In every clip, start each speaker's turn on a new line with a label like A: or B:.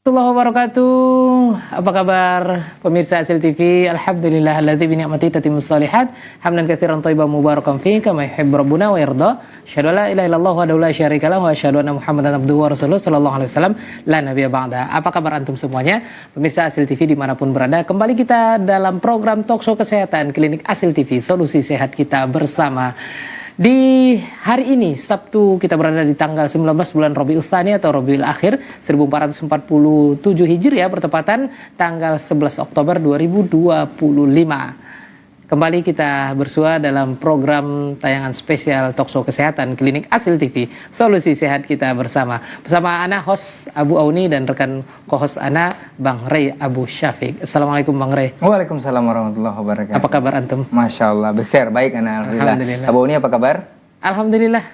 A: Warahmatullahi wabarakatuh. Apa kabar pemirsa Asil TV? Alhamdulillah alladzi bi ni'matihi tatimmus shalihat. Hamdan katsiran thayyiban mubarakan fihi kama yuhibbu rabbuna wa yarda. Asyhadu an la ilaha illallah wahdahu la syarika lahu wa asyhadu anna Muhammadan abduhu wa rasuluhu sallallahu alaihi wasallam la nabiyya ba'da. Apa kabar antum semuanya? Pemirsa Asil TV dimanapun berada, kembali kita dalam program Talkshow Kesehatan Klinik Asil TV, solusi sehat kita bersama. Di hari ini, Sabtu, kita berada di tanggal 19 bulan Rabiul Tsani atau Rabiul Akhir 1447 Hijriah, bertepatan tanggal 11 Oktober 2025. Kembali kita bersua dalam program tayangan spesial Talkshow Kesehatan Klinik Asil TV, solusi sehat kita bersama. Bersama Ana, host Abu Auni, dan rekan co-host Ana, Bang Rey Abu Syafiq. Assalamualaikum Bang Rey.
B: Waalaikumsalam warahmatullahi wabarakatuh.
A: Apa kabar antum?
B: Masya Allah, bekhair, baik Ana, alhamdulillah. Abu Auni apa kabar?
A: Alhamdulillah.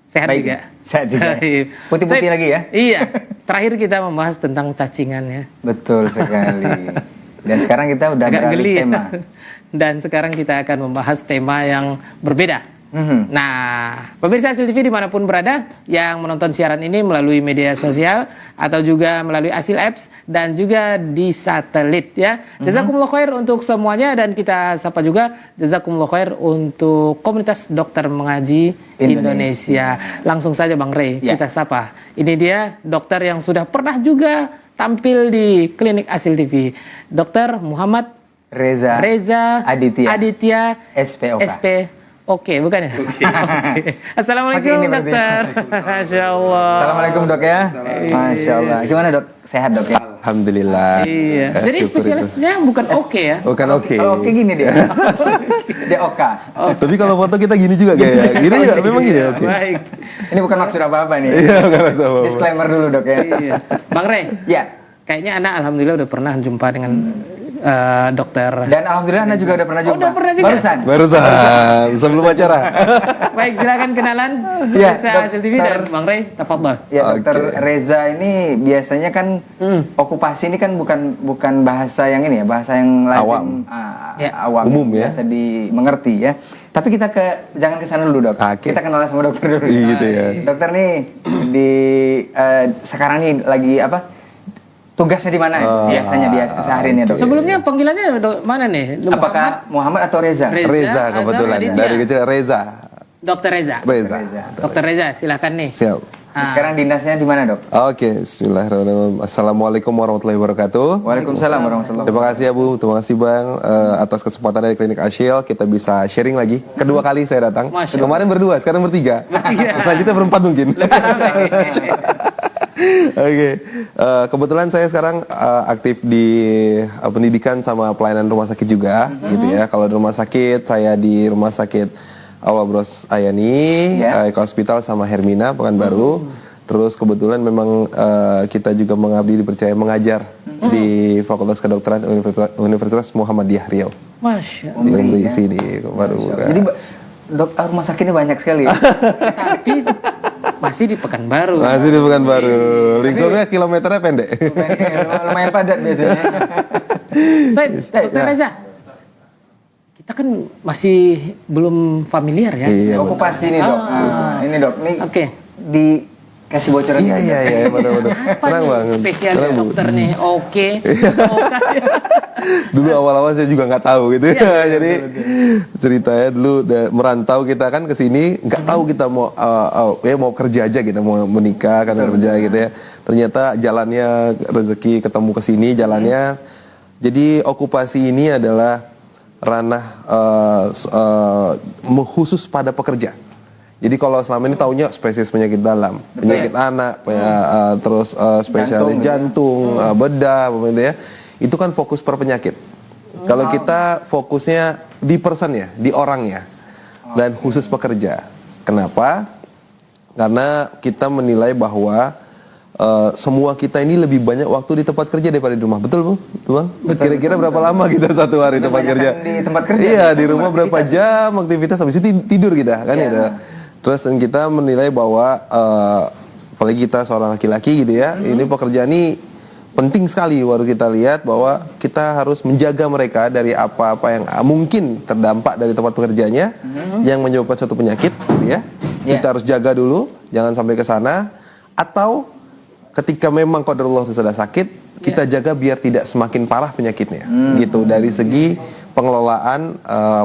A: Sehat baik juga.
B: Sehat juga. Putih-putih lagi ya?
A: Iya. Terakhir kita membahas tentang cacingan ya.
B: Betul sekali. Dan sekarang kita udah beralih tema.
A: Dan sekarang kita akan membahas tema yang berbeda. Nah, pemirsa Asil TV dimanapun berada yang menonton siaran ini melalui media sosial atau juga melalui Asil Apps dan juga di satelit ya. Jazakumullah khair untuk semuanya, dan kita sapa juga jazakumullah khair untuk komunitas dokter mengaji Indonesia. Langsung saja Bang Rey, kita sapa. Ini dia dokter yang sudah pernah juga tampil di Klinik Asil TV, Dr. Muhammad Reza Aditya SP. Oke, bukan ya? Okay. Assalamualaikum dokter. Masya Allah.
B: Assalamualaikum dok ya. Masya Allah. Gimana dok? Sehat dok ya?
C: Alhamdulillah.
A: Iya. Jadi spesialisnya bukan oke ya?
C: Bukan oke.
B: Kalau oke gini dia. Dia oka.
C: Tapi kalau foto kita gini juga kayak. Gini juga memang gini oke.
A: Baik.
B: Ini bukan maksud apa-apa nih.
C: Iya, bukan maksud apa-apa.
B: Disclaimer dulu dok ya.
A: Iya. Bang Rey.
B: Ya.
A: Kayaknya Ana alhamdulillah udah pernah jumpa dengan dokter.
B: Dan alhamdulillah Anda juga udah pernah jumpa.
A: Udah pernah juga.
C: Barusan sebelum acara.
A: Baik, silakan kenalan.
B: Ya,
A: Hasil TV dan Bang Rey, tafadhol.
B: Ya, Dokter Reza ini biasanya kan okupasi ini kan bukan bahasa yang ini ya, bahasa yang lazim awam
C: umum ya,
B: biasa dimengerti ya. Tapi kita jangan ke sana dulu, Dok. Kita kenalan sama dokter dulu.
C: Gitu ya.
B: Dokter nih sekarang nih lagi apa? Tugasnya di mana biasanya kesehariannya dok?
A: Sebelumnya panggilannya mana nih?
B: Apakah Muhammad atau Reza?
C: Reza kebetulan. Dari kecil Reza.
A: Dokter Reza. Dokter Reza, silakan nih.
C: Siap.
B: Sekarang dinasnya di mana dok?
C: Oke, bismillahirrahmanirrahim. Assalamualaikum warahmatullahi wabarakatuh.
B: Waalaikumsalam warahmatullahi wabarakatuh.
C: Terima kasih ya Bu, terima kasih Bang atas kesempatan dari Klinik Asil. Kita bisa sharing lagi. Kedua kali saya datang. Kemarin berdua, sekarang bertiga. Selanjutnya berempat mungkin. Oke, kebetulan saya sekarang aktif di pendidikan sama pelayanan rumah sakit juga, gitu ya. Kalau di rumah sakit, saya di rumah sakit Awal Bros Ayani, Eko Hospital sama Hermina Pekanbaru. Terus kebetulan memang kita juga mengabdi dipercaya mengajar di Fakultas Kedokteran Universitas Muhammadiyah Riau.
A: Masya Allah.
C: Di sini baru.
B: Jadi rumah sakitnya banyak sekali.
A: Tapi masih di Pekanbaru.
C: Masih di Pekanbaru. Lingkupnya kilometernya pendek.
B: Lumayan padat biasanya.
A: Baik, Dokter Reza. Kita kan masih belum familiar ya.
C: Iya,
B: okupasi ini dok. Ini dok. Ini dikasih bocoran.
C: Iya, betul.
A: Apa nih spesialis dokter nih? Oke.
C: Dulu awal-awal saya juga nggak tahu gitu ya. Jadi ceritanya dulu merantau kita kan ke sini nggak tahu kita mau kerja aja, kita mau menikah kan kerja gitu ya. Ternyata jalannya rezeki ketemu ke sini jalannya. Jadi okupasi ini adalah ranah khusus pada pekerja. Jadi kalau selama ini taunya spesialis penyakit dalam, penyakit anak, terus spesialis jantung, bedah, ya. Itu kan fokus per penyakit. Kalau kita fokusnya di person ya, di orangnya, dan khusus pekerja. Kenapa? Karena kita menilai bahwa semua kita ini lebih banyak waktu di tempat kerja daripada di rumah. Betul Bang? Kira-kira berapa lama kita satu hari tempat kerja?
B: Di tempat kerja.
C: Iya, di rumah berapa jam aktivitas, habis itu tidur kita kan gitu. Terus kita menilai bahwa apalagi kita seorang laki-laki gitu ya, ini pekerjaan ini penting sekali. Baru kita lihat bahwa kita harus menjaga mereka dari apa-apa yang mungkin terdampak dari tempat pekerjaannya yang menyebabkan suatu penyakit gitu ya. Kita harus jaga dulu, jangan sampai ke sana. Atau ketika memang qadarullah itu sudah sakit, kita jaga biar tidak semakin parah penyakitnya, gitu. Dari segi pengelolaan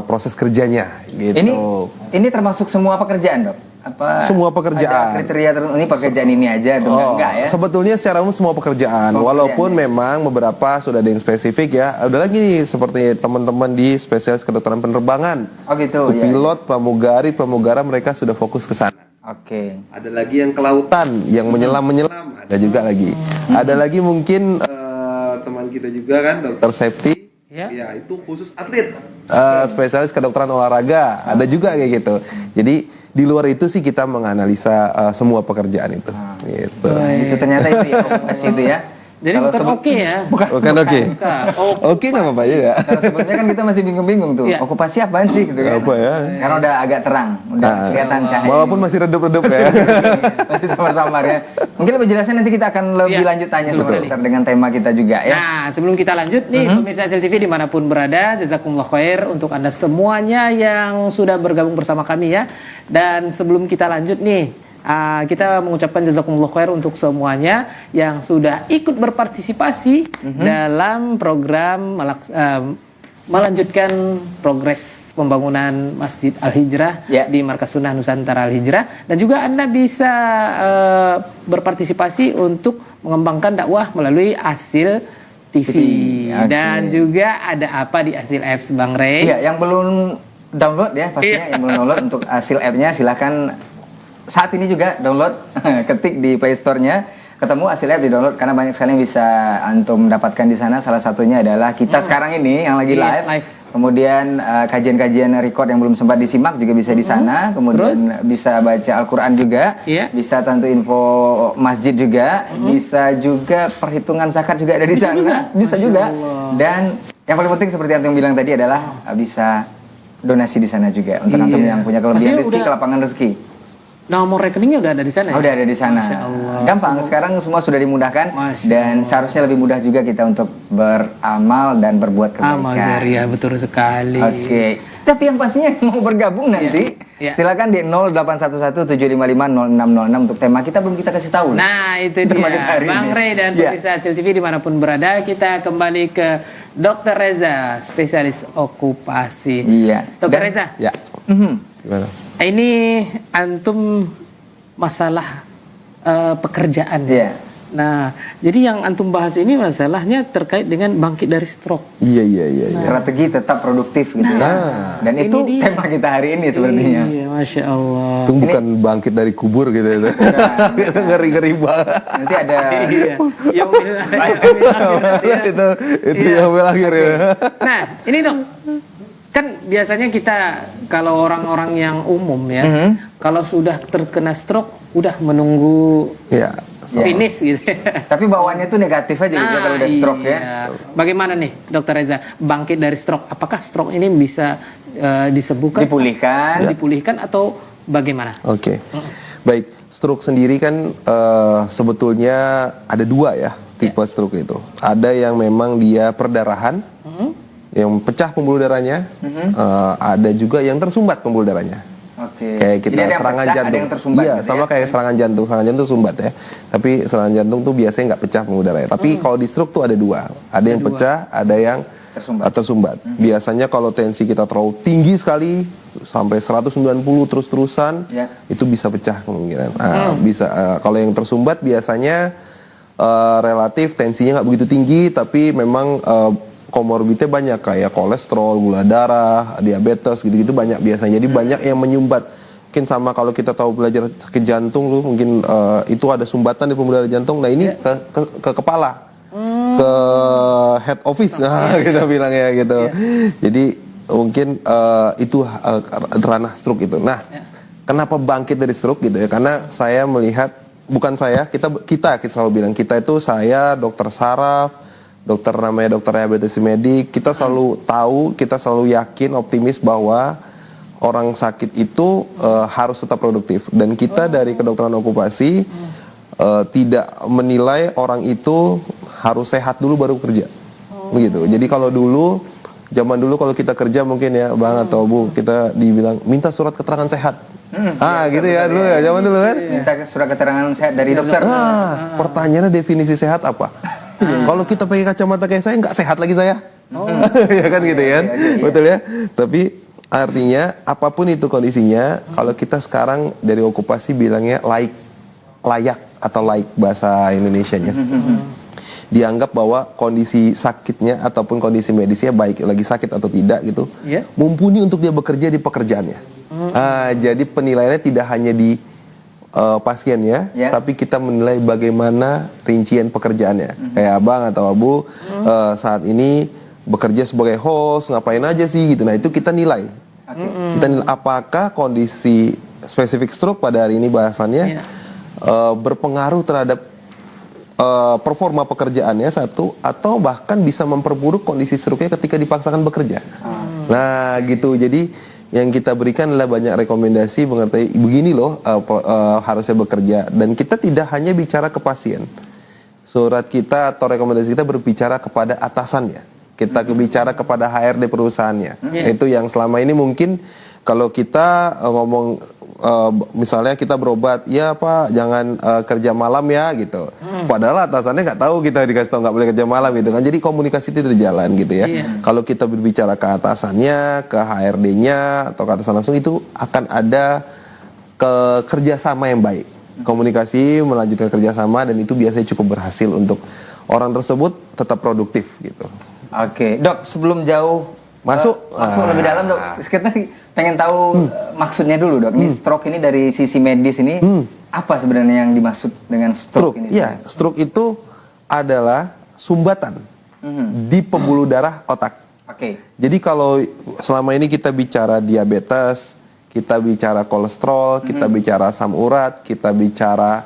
C: proses kerjanya, gitu.
B: Ini termasuk semua pekerjaan, Dok? Apa
C: Semua pekerjaan.
B: ada kriteria tertentu, ini pekerjaan ini aja atau enggak ya?
C: Sebetulnya secara umum semua pekerjaan, walaupun memang beberapa sudah ada yang spesifik ya. Ada lagi nih seperti teman-teman di spesialis kedokteran penerbangan.
B: Oh gitu.
C: Itu pilot, pramugari, pramugara mereka sudah fokus ke sana.
B: Oke.
C: Ada lagi yang kelautan, yang menyelam, ada juga lagi. Ada lagi mungkin teman kita juga kan dokter safety. Ya, itu khusus atlet. Spesialis kedokteran olahraga, ada juga kayak gitu. Jadi di luar itu sih kita menganalisa semua pekerjaan itu. Gitu.
B: Itu ternyata itu ya okupasi itu ya.
A: Jadi bukan oke ya?
C: Bukan oke. Oke nggak apa-apa juga.
B: Kalau sebelumnya kan kita masih bingung-bingung tuh, okupasi apaan sih gitu kan?
C: Apa ya?
B: Sekarang udah agak terang, udah kelihatan cahaya.
C: Walaupun masih redup-redup ya.
B: Masih samar-samar ya. Mungkin lebih jelasnya nanti kita akan lebih lanjut tanya seputar dengan tema kita juga ya.
A: Nah, sebelum kita lanjut nih, pemirsa SL TV dimanapun berada, jazakumullah khair untuk Anda semuanya yang sudah bergabung bersama kami ya. Dan sebelum kita lanjut nih, kita mengucapkan jazakumullah khair untuk semuanya yang sudah ikut berpartisipasi dalam program melanjutkan progres pembangunan Masjid Al-Hijrah di Markas Sunnah Nusantara Al-Hijrah, dan juga Anda bisa berpartisipasi untuk mengembangkan dakwah melalui Asil TV. Dan juga ada apa di Asil Apps, Bang Rey?
B: Iya, yang belum download ya pastinya, yang belum download untuk Asil App-nya silahkan saat ini juga download, ketik di Play Store-nya, ketemu Asil App, di download karena banyak sekali yang bisa antum dapatkan di sana. Salah satunya adalah kita sekarang ini yang lagi live. Kemudian kajian-kajian record yang belum sempat disimak juga bisa di sana. Kemudian bisa baca Al-Qur'an juga. Bisa tentu info masjid juga, bisa juga perhitungan zakat juga ada di sana. Bisa juga. Dan yang paling penting seperti antum bilang tadi adalah bisa donasi di sana juga untuk antum yang punya kelebihan rezeki, kelapangan rezeki.
A: Nomor rekeningnya udah ada di sana ya?
B: Udah ada di sana. Gampang, sekarang semua sudah dimudahkan. Dan seharusnya lebih mudah juga kita untuk beramal dan berbuat kebaikan.
A: Amal jariah, betul sekali.
B: Oke. Tapi yang pastinya mau bergabung nanti, silakan di 0811755066 untuk tema kita belum kita kasih tahu.
A: Nah, itu dia. Bang Rey dan pemirsa Asil TV dimanapun berada, kita kembali ke Dr. Reza, spesialis okupasi.
B: Iya.
A: Dr. Reza.
C: Ya. Gimana?
A: Ini antum masalah pekerjaan. Nah, jadi yang antum bahas ini masalahnya terkait dengan bangkit dari stroke.
C: Iya.
B: Strategi tetap produktif gitu ya. Dan itu tema kita hari ini sepertinya.
A: Iya, Masya Allah.
C: Itu bukan bangkit dari kubur gitu itu. Ngeri-ngeri banget.
B: Nanti ada
C: itu yang akhir ya.
A: Nah, ini dok, kan biasanya kita kalau orang-orang yang umum ya, kalau sudah terkena stroke udah menunggu finish gitu.
B: Tapi bawaannya tuh negatif aja gitu kalau udah stroke ya.
A: Bagaimana nih Dokter Reza, bangkit dari stroke? Apakah stroke ini bisa disembuhkan? Dipulihkan atau bagaimana?
C: Oke. Baik, stroke sendiri kan sebetulnya ada dua ya tipe stroke itu. Ada yang memang dia perdarahan, yang pecah pembuluh darahnya, ada juga yang tersumbat pembuluh darahnya. Kayak kita serangan jantung. Iya, gitu sama kayak serangan jantung. Serangan jantung sumbat ya. Tapi serangan jantung tuh biasanya nggak pecah pembuluh darahnya. Tapi kalau di stroke tuh ada dua. Ada yang pecah, ada yang tersumbat. Biasanya kalau tensi kita terlalu tinggi sekali sampai 190 terus-terusan, itu bisa pecah kemungkinan. Bisa. Kalau yang tersumbat biasanya relatif tensinya nggak begitu tinggi, tapi memang komorbidnya banyak kayak kolesterol, gula darah, diabetes gitu-gitu banyak biasanya. Jadi banyak yang menyumbat. Mungkin sama kalau kita tahu belajar sakit jantung tuh mungkin itu ada sumbatan di pembuluh darah jantung. Nah ini ke kepala, ke head office kita bilangnya gitu. Jadi mungkin itu ranah stroke itu. Nah, kenapa bangkit dari stroke gitu ya? Karena saya melihat, bukan saya, kita selalu bilang, kita itu saya, dokter saraf, dokter namanya dokter rehabilitasi medik, kita selalu tahu, kita selalu yakin, optimis bahwa orang sakit itu harus tetap produktif. Dan kita dari kedokteran okupasi tidak menilai orang itu harus sehat dulu baru kerja. Begitu. Jadi kalau zaman dulu kalau kita kerja mungkin ya Bang atau Bu, kita dibilang minta surat keterangan sehat. Gitu ya dulu ya, zaman dulu kan.
B: Minta surat keterangan sehat dari dokter.
C: Pertanyaannya definisi sehat apa? Kalau kita pakai kacamata kayak saya, nggak sehat lagi saya. Ya kan gitu kan, betul ya. Tapi artinya apapun itu kondisinya, kalau kita sekarang dari okupasi bilangnya layak atau laik bahasa Indonesianya. Dianggap bahwa kondisi sakitnya ataupun kondisi medisnya baik lagi sakit atau tidak gitu, mumpuni untuk dia bekerja di pekerjaannya. Jadi penilaiannya tidak hanya di pasiennya, tapi kita menilai bagaimana rincian pekerjaannya. Kayak abang atau abu saat ini bekerja sebagai host, ngapain aja sih gitu. Nah itu kita nilai. Kita nilai apakah kondisi spesifik stroke pada hari ini bahasannya berpengaruh terhadap performa pekerjaannya satu, atau bahkan bisa memperburuk kondisi stroke-nya ketika dipaksakan bekerja. Nah gitu, jadi yang kita berikan adalah banyak rekomendasi mengenai begini loh harusnya bekerja. Dan kita tidak hanya bicara ke pasien. Surat kita atau rekomendasi kita berbicara kepada atasannya. Kita bicara kepada HRD perusahaannya. Itu yang selama ini mungkin kalau kita ngomong misalnya kita berobat, ya Pak jangan kerja malam ya gitu. Padahal atasannya nggak tahu, kita dikasih tahu nggak boleh kerja malam gitu kan. Jadi komunikasi itu berjalan gitu ya. Kalau kita berbicara ke atasannya, ke HRD-nya atau ke atasan langsung, itu akan ada kerjasama yang baik. Komunikasi melanjutkan kerjasama, dan itu biasanya cukup berhasil untuk orang tersebut tetap produktif gitu.
B: Oke, Dok, sebelum jauh masuk lebih dalam, Dok, kita pengen tahu maksudnya dulu, Dok. Ini stroke ini dari sisi medis ini apa sebenarnya yang dimaksud dengan stroke ini? Iya,
C: stroke itu adalah sumbatan di pembuluh darah otak. Jadi kalau selama ini kita bicara diabetes, kita bicara kolesterol, kita bicara asam urat, kita bicara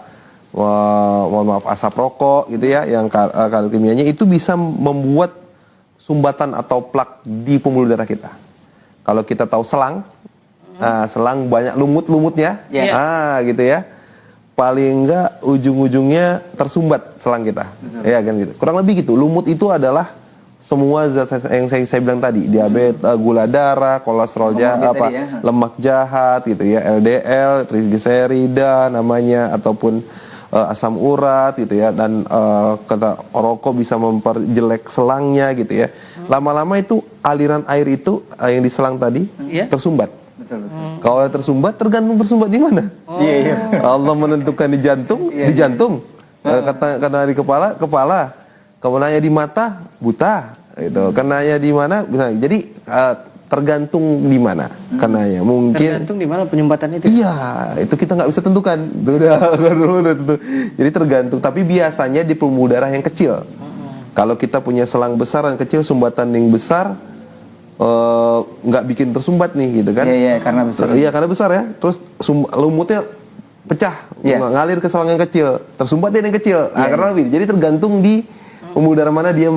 C: mohon maaf asap rokok gitu ya, yang kadar kimianya itu bisa membuat sumbatan atau plak di pembuluh darah kita. Kalau kita tahu selang, selang banyak lumutnya, gitu ya. Paling enggak ujung-ujungnya tersumbat selang kita, ya kan gitu. Kurang lebih gitu. Lumut itu adalah semua zat yang saya bilang tadi, diabetes, gula darah, kolesterol jahat, lemak jahat, gitu ya, LDL, trigliserida namanya, ataupun asam urat gitu ya, dan kata rokok bisa memperjelek selangnya gitu ya. Lama-lama itu aliran air itu yang di selang tadi tersumbat. Kalau tersumbat, tergantung tersumbat di mana. Allah menentukan di jantung, di jantung. Karena di kepala. Kenanya di mata, buta. Gitu. Kenanya di mana? Jadi tergantung di mana kenanya. Mungkin
A: tergantung di mana penyumbatan itu.
C: Iya, itu kita nggak bisa tentukan. Udah tentu. Jadi tergantung. Tapi biasanya di pembuluh darah yang kecil. Kalau kita punya selang besar dan kecil, sumbatan yang besar nggak bikin tersumbat nih, gitu kan?
B: Iya, karena besar.
C: Iya, karena besar ya. Terus lumutnya pecah, ngalir ke selang yang kecil, tersumbat dia yang kecil. Karena lebih. Jadi tergantung di pembuluh darah mana dia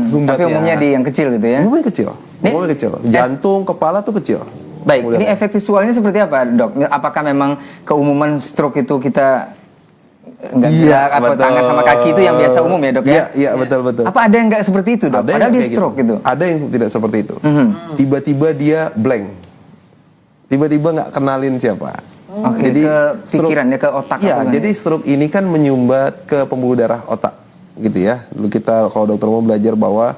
C: sumbatnya.
B: Tapi umumnya di yang kecil gitu ya?
C: Umumnya kecil. Jantung, kepala tuh kecil.
B: Baik, ini efek visualnya seperti apa, Dok? Apakah memang keumuman stroke itu kita nggak gerak, apa tangan sama kaki itu yang biasa umum ya, Dok ya?
C: Iya, betul.
B: Apa ada yang nggak seperti itu, Dok? Padahal dia stroke gitu.
C: Ada yang tidak seperti itu. Tiba-tiba dia blank. Tiba-tiba nggak kenalin siapa.
B: Jadi ke pikirannya, ke otak.
C: Iya, jadi stroke ini kan menyumbat ke pembuluh darah otak, gitu ya. Dulu kita kalau dokter mau belajar bahwa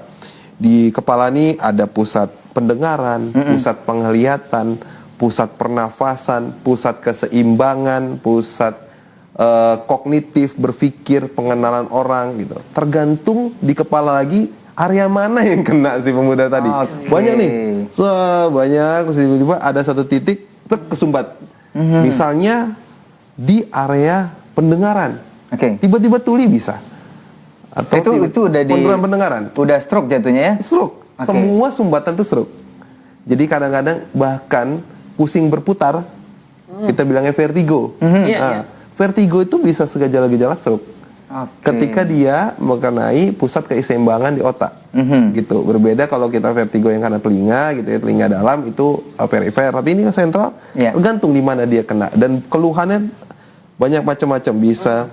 C: di kepala ini ada pusat pendengaran, pusat penglihatan, pusat pernafasan, pusat keseimbangan, pusat kognitif, berpikir, pengenalan orang gitu. Tergantung di kepala lagi area mana yang kena si pembuluh darah tadi. Banyak nih, banyak. Terus tiba-tiba ada satu titik kesumbat. Misalnya di area pendengaran. Tiba-tiba tuli bisa. Atau
B: itu udah di
C: penurunan pendengaran.
B: Udah stroke jatuhnya ya?
C: Stroke. Semua sumbatan itu stroke. Jadi kadang-kadang bahkan pusing berputar, kita bilangnya vertigo. Vertigo itu bisa segejala-gejala stroke. Ketika dia mengenai pusat keseimbangan di otak. Gitu. Berbeda kalau kita vertigo yang karena telinga gitu ya, telinga dalam itu perifer, tapi ini kan sentral. Tergantung di mana dia kena, dan keluhannya banyak macam-macam. Bisa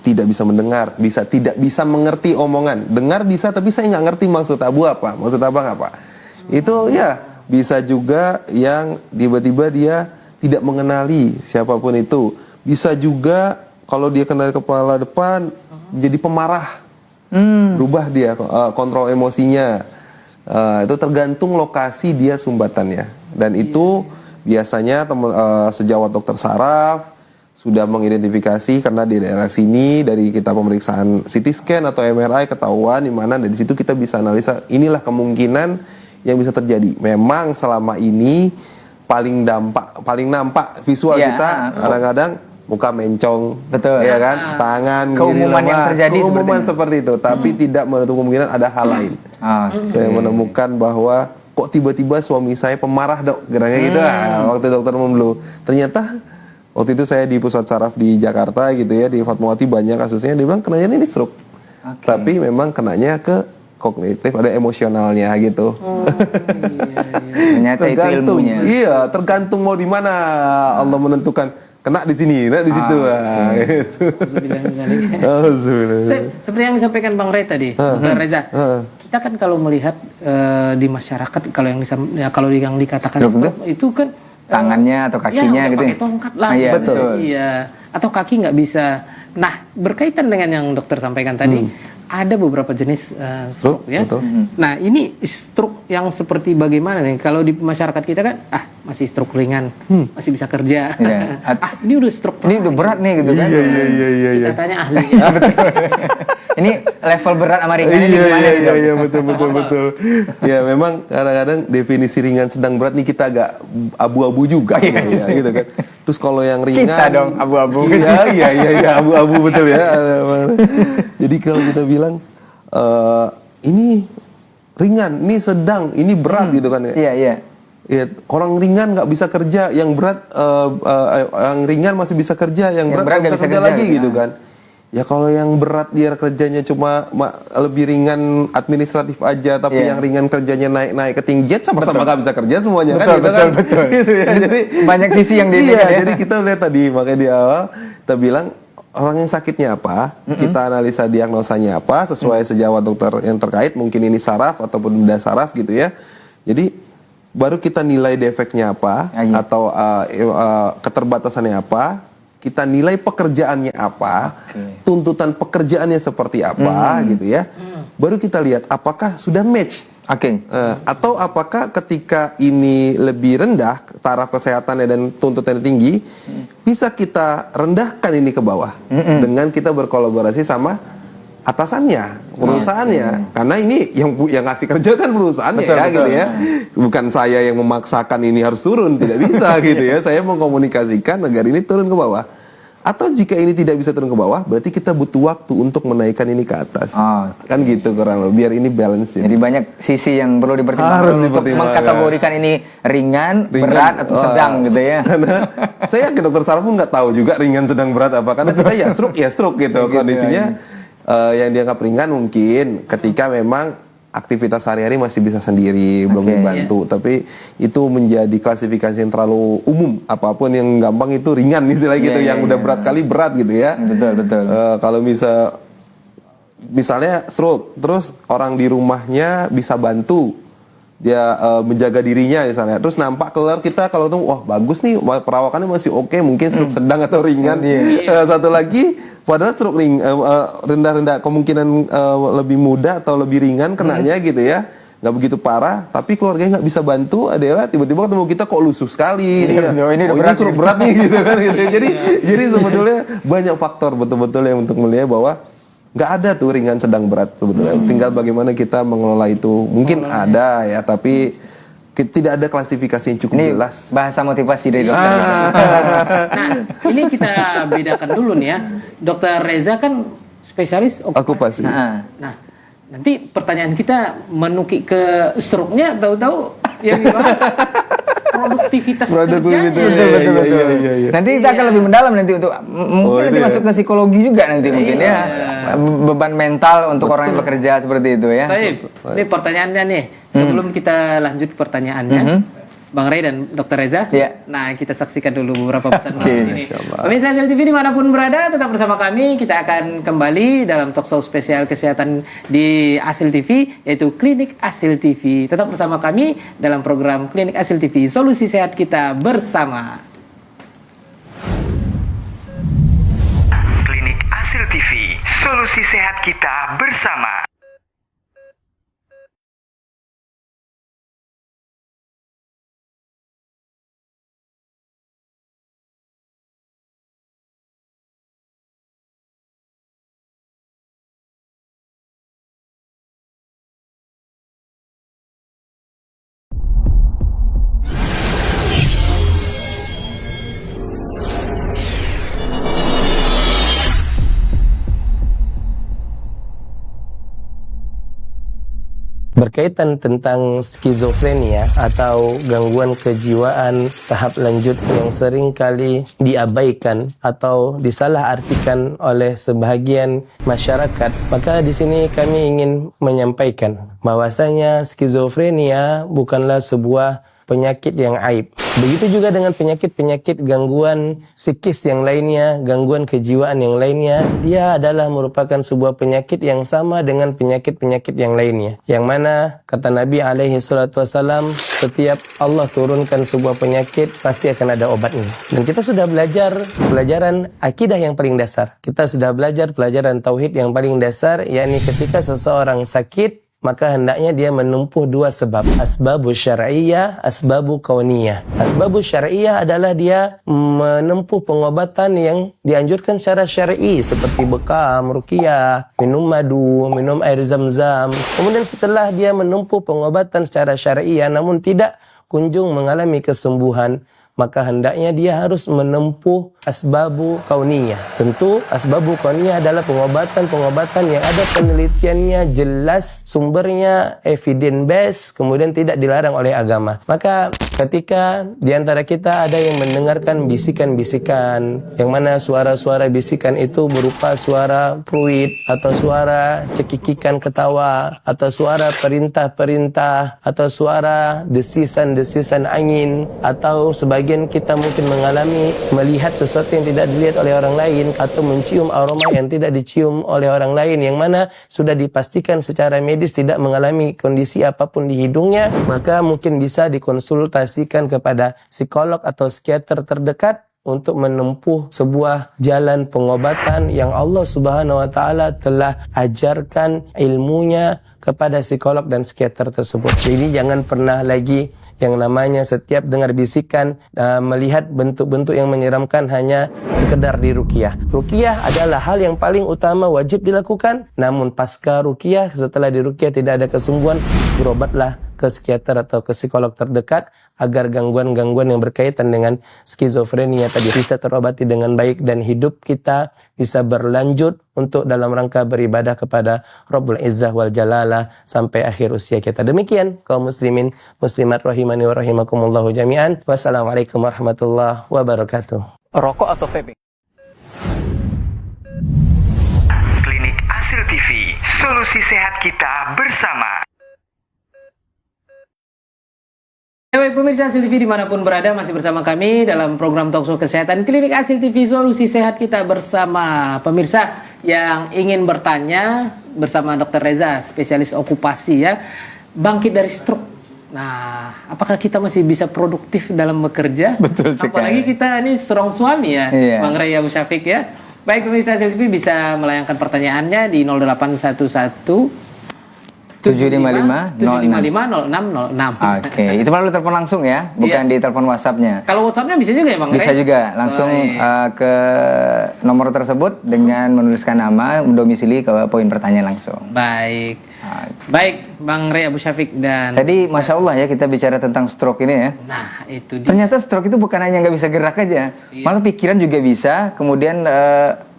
C: tidak bisa mendengar, bisa tidak bisa mengerti omongan. Dengar bisa, tapi saya nggak ngerti maksud abu apa, maksud abang apa. Itu ya bisa juga yang tiba-tiba dia tidak mengenali siapapun itu. Bisa juga kalau dia kena kepala depan jadi pemarah, berubah dia kontrol emosinya. Itu tergantung lokasi dia sumbatannya. Dan itu biasanya sejawat dokter saraf sudah mengidentifikasi karena di daerah sini dari kita pemeriksaan CT scan atau MRI ketahuan di mana, dari situ kita bisa analisa inilah kemungkinan yang bisa terjadi. Memang selama ini paling nampak visual kita kadang-kadang muka mencong,
B: betul,
C: ya kan, tangan,
B: keumuman yang terjadi
C: seperti itu, tapi tidak menutup kemungkinan ada hal lain. Saya menemukan bahwa kok tiba-tiba suami saya pemarah dok, gerangnya gitu. Waktu dokter dulu, ternyata waktu itu saya di pusat saraf di Jakarta gitu ya, di Fatmawati banyak kasusnya, dia bilang kenanya ini stroke, tapi memang kenanya ke kognitif, ada emosionalnya gitu.
B: Ternyata itu ilmunya.
C: Iya, tergantung mau di mana Allah menentukan. Kena di sini, kena di situ. Gitu.
A: Seperti yang disampaikan Bang Rey tadi, Dr. Reza. Kita kan kalau melihat di masyarakat, kalau yang dikatakan stroke itu kan
B: tangannya atau kakinya gitu.
A: Pakai tongkat lah.
B: Iya, betul.
A: Iya. Atau kaki nggak bisa. Nah, berkaitan dengan yang dokter sampaikan tadi, ada beberapa jenis stroke ya. Nah, ini stroke yang seperti bagaimana nih? Kalau di masyarakat kita kan, masih stroke ringan, masih bisa kerja. Ini udah stroke.
B: Ini udah berat nih gitu kan?
C: Iya.
A: Kita tanya ahli.
B: Ini level berat sama ringan ini gimana?
C: Iya, betul. Ya memang kadang-kadang definisi ringan sedang berat nih kita agak abu-abu juga ya, gitu kan. Terus kalau yang ringan
B: kita dong abu-abu.
C: Iya, abu-abu betul ya. Jadi kalau kita bilang ini ringan, ini sedang, ini berat gitu kan ya.
B: Iya.
C: Ya, orang ringan nggak bisa kerja, yang berat yang ringan masih bisa kerja, yang berat nggak bisa kerja lagi gitu kan. Ya kalau yang berat dia kerjanya cuma lebih ringan administratif aja, tapi yang ringan kerjanya naik-naik ketinggian, sama-sama nggak bisa kerja semuanya. Betul. Gitu ya. Jadi
B: banyak sisi yang dilihat.
C: Iya, jadi kita lihat tadi makanya di awal kita bilang orang yang sakitnya apa, kita analisa diagnosanya apa sesuai sejawat dokter yang terkait, mungkin ini saraf ataupun bedah saraf gitu ya. Jadi baru kita nilai defeknya apa atau keterbatasannya apa. Kita nilai pekerjaannya apa, tuntutan pekerjaannya seperti apa, gitu ya. Baru kita lihat apakah sudah match, atau apakah ketika ini lebih rendah taraf kesehatannya dan tuntutannya tinggi, bisa kita rendahkan ini ke bawah dengan kita berkolaborasi sama atasannya, perusahaannya, karena ini yang ngasih kerja kan perusahaannya gitu ya, bukan saya yang memaksakan ini harus turun, tidak bisa gitu ya, saya mengkomunikasikan agar ini turun ke bawah. Atau jika ini tidak bisa turun ke bawah, berarti kita butuh waktu untuk menaikkan ini ke atas, kan gitu kurang lebih, biar ini balance.
B: Jadi banyak sisi yang perlu dipertimbangkan untuk mengkategorikan ini ringan, berat atau sedang gitu ya. Karena
C: saya ke dokter saraf pun nggak tahu juga ringan, sedang, berat apa, karena kita ya stroke gitu kondisinya. Yang dianggap ringan mungkin ketika memang aktivitas sehari-hari masih bisa sendiri, belum dibantu. Tapi itu menjadi klasifikasi yang terlalu umum. Apapun yang gampang itu ringan istilahnya gitu. Yang udah berat kali berat gitu ya.
B: Betul.
C: Kalau misalnya stroke, terus orang di rumahnya bisa bantu dia menjaga dirinya misalnya. Terus nampak keluar kita kalau tuh wah bagus nih perawakannya masih oke, mungkin stroke sedang atau ringan. Satu lagi padahal stroke rendah-rendah kemungkinan lebih mudah atau lebih ringan kenanya gitu ya, nggak begitu parah, tapi keluarganya nggak bisa bantu adalah tiba-tiba ketemu kita kok lusuh sekali ini stroke berat nih gitu kan gitu. Jadi sebetulnya banyak faktor betul-betul yang untuk melihat bahwa nggak ada tuh ringan sedang berat sebetulnya, tinggal bagaimana kita mengelola itu. Mungkin ada ya, tapi tidak ada klasifikasi yang cukup jelas.
B: Bahasa motivasi dari dokter.
A: Nah, ini kita bedakan dulu nih ya. Dokter Reza kan spesialis okupasi. Nah, nanti pertanyaan kita menukik ke stroke-nya, tahu-tahu yang dibahas produktivitas kerjanya.
B: Betul. Nanti kita akan lebih mendalam nanti untuk mungkin nanti masuk ke psikologi juga nanti mungkin ya. Beban mental untuk orang yang bekerja seperti itu ya.
A: Ini pertanyaannya nih. Sebelum kita lanjut pertanyaannya, Bang Rey dan Dr. Reza. Nah, kita saksikan dulu beberapa pesan ini. Pemirsa Asil TV dimanapun berada, tetap bersama kami. Kita akan kembali dalam talkshow spesial kesehatan di Asil TV, yaitu Klinik Asil TV. Tetap bersama kami dalam program Klinik Asil TV, solusi sehat kita bersama.
D: Solusi sehat kita bersama.
E: Berkaitan tentang skizofrenia atau gangguan kejiwaan tahap lanjut yang sering kali diabaikan atau disalahartikan oleh sebahagian masyarakat, maka di sini kami ingin menyampaikan bahwasanya skizofrenia bukanlah sebuah penyakit yang aib. Begitu juga dengan penyakit-penyakit gangguan psikis yang lainnya, gangguan kejiwaan yang lainnya, dia adalah merupakan sebuah penyakit yang sama dengan penyakit-penyakit yang lainnya. Yang mana kata Nabi SAW, setiap Allah turunkan sebuah penyakit pasti akan ada obatnya. Dan kita sudah belajar pelajaran akidah yang paling dasar. Kita sudah belajar pelajaran tauhid yang paling dasar, yakni ketika seseorang sakit, maka hendaknya dia menempuh dua sebab. Asbabu syar'iyyah, asbabu kauniyah. Asbabu syar'iyyah adalah dia menempuh pengobatan yang dianjurkan secara syar'i, seperti bekam, ruqyah, minum madu, minum air zam-zam. Kemudian setelah dia menempuh pengobatan secara syar'iyyah namun tidak kunjung mengalami kesembuhan, maka hendaknya dia harus menempuh asbabu kauniyah. Tentu asbabu kauniyah adalah pengobatan-pengobatan yang ada penelitiannya jelas, sumbernya evidence based, kemudian tidak dilarang oleh agama. Maka ketika di antara kita ada yang mendengarkan bisikan-bisikan, yang mana suara-suara bisikan itu berupa suara fluid, atau suara cekikikan ketawa, atau suara perintah-perintah, atau suara desisan-desisan angin, atau sebagian kita mungkin melihat sesuatu yang tidak dilihat oleh orang lain, atau mencium aroma yang tidak dicium oleh orang lain, yang mana sudah dipastikan secara medis tidak mengalami kondisi apapun di hidungnya, maka mungkin bisa dikonsultasikan kepada psikolog atau psikiater terdekat untuk menempuh sebuah jalan pengobatan yang Allah Subhanahu wa taala telah ajarkan ilmunya kepada psikolog dan psikiater tersebut. Jadi jangan pernah lagi yang namanya setiap dengar bisikan, melihat bentuk-bentuk yang menyeramkan hanya sekedar di ruqyah. Ruqyah adalah hal yang paling utama wajib dilakukan, namun pasca ruqyah, setelah di ruqyah tidak ada kesembuhan, berobatlah ke psikiater atau ke psikolog terdekat agar gangguan-gangguan yang berkaitan dengan skizofrenia tadi bisa terobati dengan baik dan hidup kita bisa berlanjut untuk dalam rangka beribadah kepada Rabbul Izzah wal Jalalah sampai akhir usia kita. Demikian kaum muslimin muslimat rahimani wa rahimakumullahu jami'an. Wassalamualaikum warahmatullahi wabarakatuh.
F: Rokok atau vaping?
D: Klinik Asil TV, solusi sehat kita bersama.
A: Baik pemirsa Asil TV dimanapun berada, masih bersama kami dalam program Talkshow Kesehatan Klinik Asil TV, solusi sehat kita bersama. Pemirsa yang ingin bertanya bersama Dr. Reza, spesialis okupasi ya, bangkit dari stroke. Nah, apakah kita masih bisa produktif dalam bekerja?
B: Betul sekali.
A: Apalagi kita ini seorang suami ya,
B: Iya.
A: Bang Ray Abu Syafiq ya. Baik pemirsa Asil TV bisa melayangkan pertanyaannya di 0811
B: 755
A: 755 0606.
B: Oke, itu melalui telepon langsung ya, bukan di telepon WhatsApp-nya.
A: Kalau WhatsApp-nya bisa juga ya Bang?
B: Bisa juga, langsung ke nomor tersebut dengan menuliskan nama, domisili ke poin pertanyaan langsung.
A: Baik. Baik, Bang Ray Abu Syafiq dan
B: Tadi Masya Allah ya kita bicara tentang stroke ini ya.
A: nah, itu dia.
B: Ternyata stroke itu bukan hanya nggak bisa gerak aja, malah pikiran juga bisa, kemudian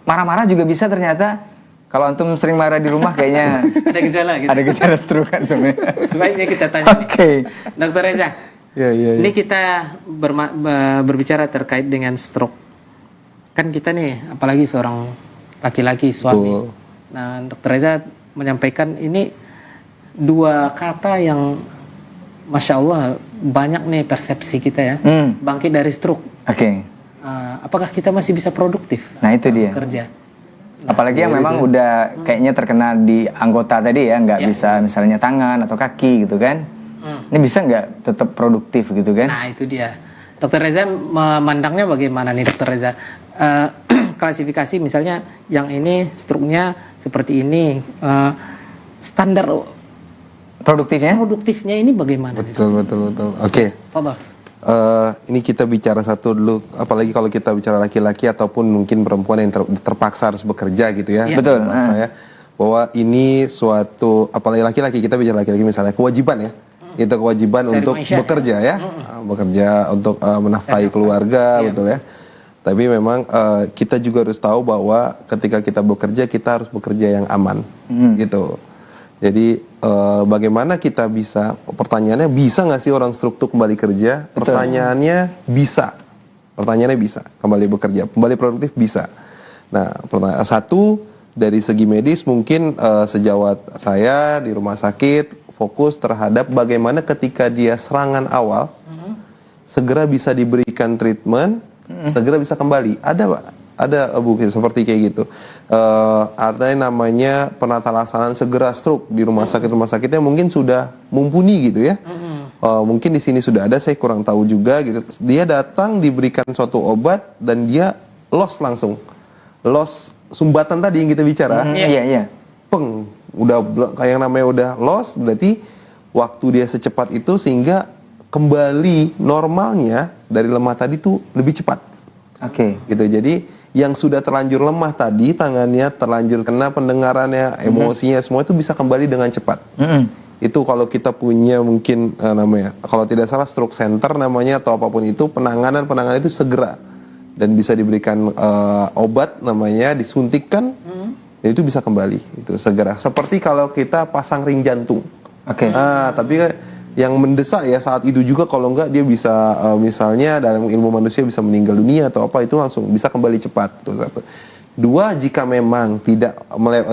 B: marah-marah juga bisa ternyata. Kalau antum sering marah di rumah kayaknya
A: Ada gejala gitu.
B: ada gejala stroke antum ya.
A: Baiknya kita tanya nih.
B: Oke.
A: Dokter Reza.
C: Iya.
A: Ini kita berbicara terkait dengan stroke. Kan kita nih, apalagi seorang laki-laki suami.
C: Betul.
A: Nah, Dokter Reza menyampaikan ini dua kata yang Masya Allah banyak nih persepsi kita ya. Bangkit dari stroke.
B: Oke.
A: Apakah kita masih bisa produktif?
B: Nah, itu dia.
A: Kerja.
B: Apalagi yang memang udah kayaknya terkena di anggota tadi ya, nggak bisa misalnya tangan atau kaki gitu kan. Ini bisa nggak tetap produktif gitu kan?
A: Nah itu dia. Dokter Reza memandangnya bagaimana nih Dokter Reza? klasifikasi misalnya yang ini struknya seperti ini, standar produktifnya ini bagaimana?
C: Betul. Oke.
A: Fadhal.
C: Ini kita bicara satu dulu, apalagi kalau kita bicara laki-laki ataupun mungkin perempuan yang terpaksa harus bekerja gitu ya.
A: Iya.
B: Betul.
C: Saya bahwa ini suatu, apalagi laki-laki, kita bicara laki-laki misalnya kewajiban ya. Itu kewajiban
A: Cari
C: untuk
A: maisha.
C: bekerja ya. Bekerja untuk menafkahi keluarga,
A: Iya.
C: betul ya. Tapi memang kita juga harus tahu bahwa ketika kita bekerja, kita harus bekerja yang aman gitu. Jadi bagaimana kita bisa, pertanyaannya bisa nggak sih orang struktur kembali kerja? Pertanyaannya bisa. Pertanyaannya bisa, kembali bekerja, kembali produktif bisa. Nah, pertanyaan satu, dari segi medis mungkin sejawat saya di rumah sakit fokus terhadap bagaimana ketika dia serangan awal segera bisa diberikan treatment, segera bisa kembali. Ada Pak, ada Bu seperti kayak gitu. Artinya namanya penata laksanaan segera stroke di rumah sakitnya mungkin sudah mumpuni gitu ya. Mungkin di sini sudah ada, saya kurang tahu juga gitu. Dia datang diberikan suatu obat dan dia loss langsung. Loss sumbatan tadi yang kita bicara.
B: Iya.
C: Peng, udah kayak yang namanya udah loss, berarti waktu dia secepat itu sehingga kembali normalnya dari lemah tadi tuh lebih cepat.
B: Oke.
C: Gitu. Jadi yang sudah terlanjur lemah tadi, tangannya terlanjur kena, pendengarannya, emosinya, semua itu bisa kembali dengan cepat. Itu kalau kita punya mungkin namanya, kalau tidak salah stroke center namanya atau apapun itu, penanganan itu segera dan bisa diberikan obat namanya, disuntikkan, dan itu bisa kembali itu segera. Seperti kalau kita pasang ring jantung.
B: Oke.
C: Nah, tapi yang mendesak ya saat itu juga, kalau enggak dia bisa misalnya dalam ilmu manusia bisa meninggal dunia atau apa, itu langsung bisa kembali cepat. Itu satu. Dua, jika memang tidak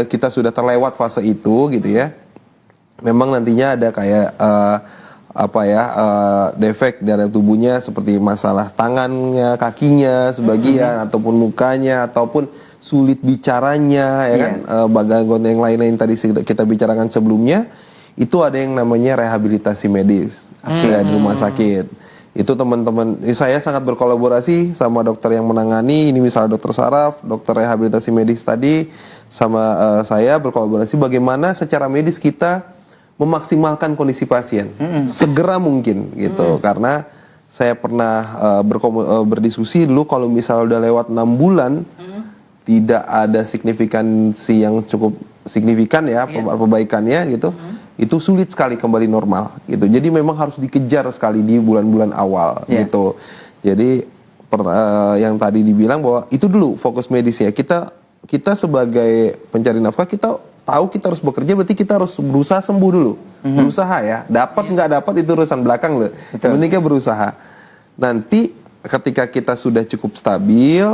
C: kita sudah terlewat fase itu gitu ya, memang nantinya ada kayak defek dalam tubuhnya seperti masalah tangannya, kakinya sebagian, ataupun mukanya, ataupun sulit bicaranya ya kan, bagian yang lain-lain tadi kita bicarakan sebelumnya. Itu ada yang namanya rehabilitasi medis ya, di rumah sakit. Itu teman-teman, saya sangat berkolaborasi sama dokter yang menangani, ini misalnya dokter saraf, dokter rehabilitasi medis tadi, sama saya berkolaborasi bagaimana secara medis kita memaksimalkan kondisi pasien segera mungkin gitu. Karena saya pernah berdiskusi dulu, kalau misalnya udah lewat 6 bulan tidak ada signifikansi yang cukup signifikan ya, perbaikannya gitu, itu sulit sekali kembali normal gitu. Jadi memang harus dikejar sekali di bulan-bulan awal gitu. Jadi yang tadi dibilang bahwa itu dulu fokus medisnya. Kita sebagai pencari nafkah, kita tahu kita harus bekerja, berarti kita harus berusaha sembuh dulu. Berusaha ya, dapat nggak dapat itu urusan belakang loh. Yang penting kita berusaha. Nanti ketika kita sudah cukup stabil,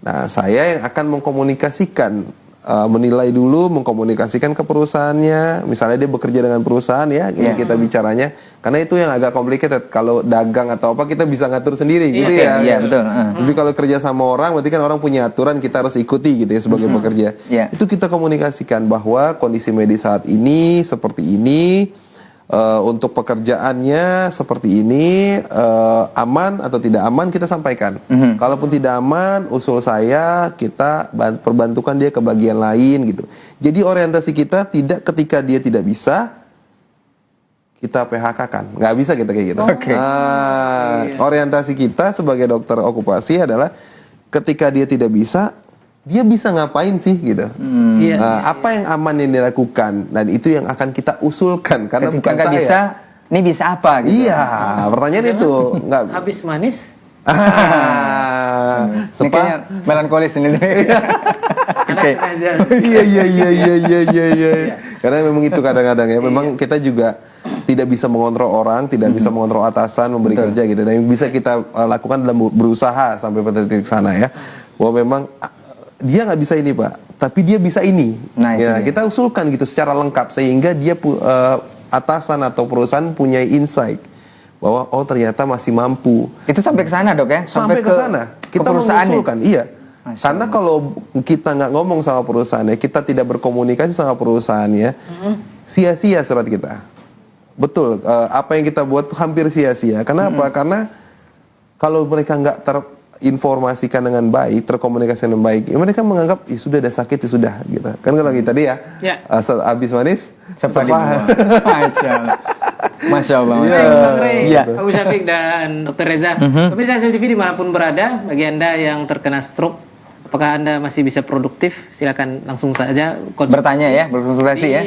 C: nah saya yang akan mengkomunikasikan, menilai dulu, mengkomunikasikan ke perusahaannya. Misalnya dia bekerja dengan perusahaan ya, ini kita bicaranya. Karena itu yang agak complicated. Kalau dagang atau apa kita bisa ngatur sendiri gitu ya.
B: Iya, betul.
C: Tapi kalau kerja sama orang, berarti kan orang punya aturan, kita harus ikuti gitu ya sebagai pekerja. Itu kita komunikasikan bahwa kondisi medis saat ini seperti ini, untuk pekerjaannya seperti ini, aman atau tidak aman kita sampaikan. Kalaupun tidak aman, usul saya kita perbantukan dia ke bagian lain gitu. Jadi orientasi kita tidak ketika dia tidak bisa kita PHK-kan, nggak bisa kita kayak gitu. Orientasi kita sebagai dokter okupasi adalah ketika dia tidak bisa, dia bisa ngapain sih gitu. Apa yang aman yang dilakukan, dan itu yang akan kita usulkan. Karena
B: Ketika
C: bukan
B: nggak
C: saya.
B: bisa, ini bisa apa gitu.
C: Iya, pertanyaan itu nggak.
A: Habis manis.
B: Ini kayaknya melankolis ini. Oke.
C: Iya. Karena memang itu kadang-kadang ya. Memang kita juga tidak bisa mengontrol orang, tidak bisa mengontrol atasan memberi kerja gitu. Dan yang bisa kita lakukan adalah berusaha sampai pada titik sana ya. Bahwa memang dia nggak bisa ini Pak, tapi dia bisa ini.
B: Nah,
C: ya, kita usulkan gitu secara lengkap sehingga dia atasan atau perusahaan punya insight bahwa oh ternyata masih mampu.
B: Itu sampai ke sana dok ya?
C: Sampai ke sana. Kita mengusulkan, iya. Karena kalau kita nggak ngomong sama perusahaannya, kita tidak berkomunikasi sama perusahaannya, sia-sia surat kita. Betul, apa yang kita buat hampir sia-sia. Kenapa? Karena kalau mereka nggak informasikan dengan baik, terkomunikasi dengan baik, ya mereka menganggap ya sudah ada sakit ya sudah gitu. Kan kalau kita tadi ya, habis manis
B: Sepa dibuang. Masya Allah. Masya Allah.
A: Bang Ray,
B: Iya.
A: Abu Syafiq dan Dr. Reza. Pemirsa Hasil TV dimanapun berada, bagi Anda yang terkena stroke, apakah Anda masih bisa produktif? Silakan langsung saja
B: Bertanya ya, berkonsultasi
A: di
B: ya.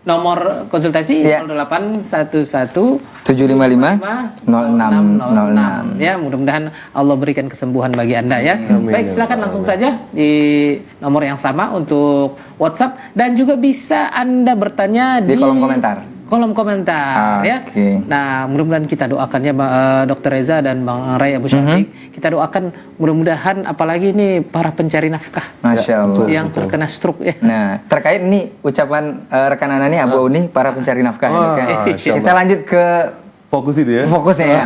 A: nomor konsultasi
B: Iya.
A: 0811
B: 755 0606.
A: Ya, mudah-mudahan Allah berikan kesembuhan bagi Anda ya. Baik, silakan langsung saja di nomor yang sama untuk WhatsApp dan juga bisa Anda bertanya
B: Di kolom komentar.
A: Kolom komentar ya.
B: Oke.
A: Nah, mudah-mudahan kita doakan ya Dr. Reza dan Bang Ray Abu Syafiq. Kita doakan mudah-mudahan apalagi ini para pencari nafkah
B: Masya Allah.
A: yang terkena stroke ya.
B: Nah, terkait nih ucapan rekan Ana nih Abu Uni para pencari nafkah. ya, Dok, ya.
C: Masya Allah.
B: Kita lanjut ke
C: fokus itu ya.
B: fokusnya ya.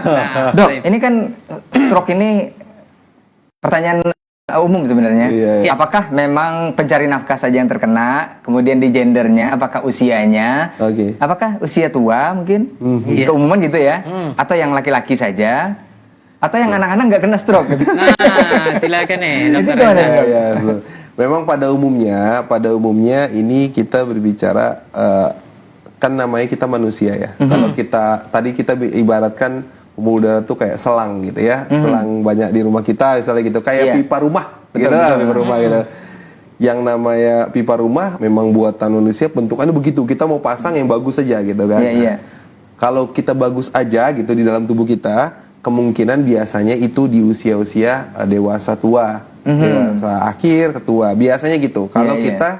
B: Dok, ini kan stroke ini pertanyaan umum sebenarnya.
C: Iya.
B: Apakah memang pencari nafkah saja yang terkena? Kemudian di gendernya, apakah usianya?
C: Oke.
B: Apakah usia tua mungkin?
A: Iya.
B: Keumuman gitu ya? Atau yang laki-laki saja? Atau yang anak-anak nggak kena stroke? Gitu?
A: Nah, silakan nih Dr.
B: Itu gimana,
A: Reza.
B: Dok?
C: Ya, memang pada umumnya ini kita berbicara kan namanya kita manusia ya. Kalau tadi kita ibaratkan pembuluh darah tuh kayak selang gitu ya, selang banyak di rumah kita misalnya gitu, kayak
B: Iya.
C: pipa rumah,
B: Betul,
C: gitu,
B: betul.
C: pipa rumah gitu. Yang namanya pipa rumah memang buatan manusia, bentukannya begitu. Kita mau pasang yang bagus saja gitu kan.
B: Iya, iya.
C: Kalau kita bagus aja gitu di dalam tubuh kita, kemungkinan biasanya itu di usia-usia dewasa tua, dewasa akhir ke tua, biasanya gitu. Kalau
B: Iya, iya.
C: kita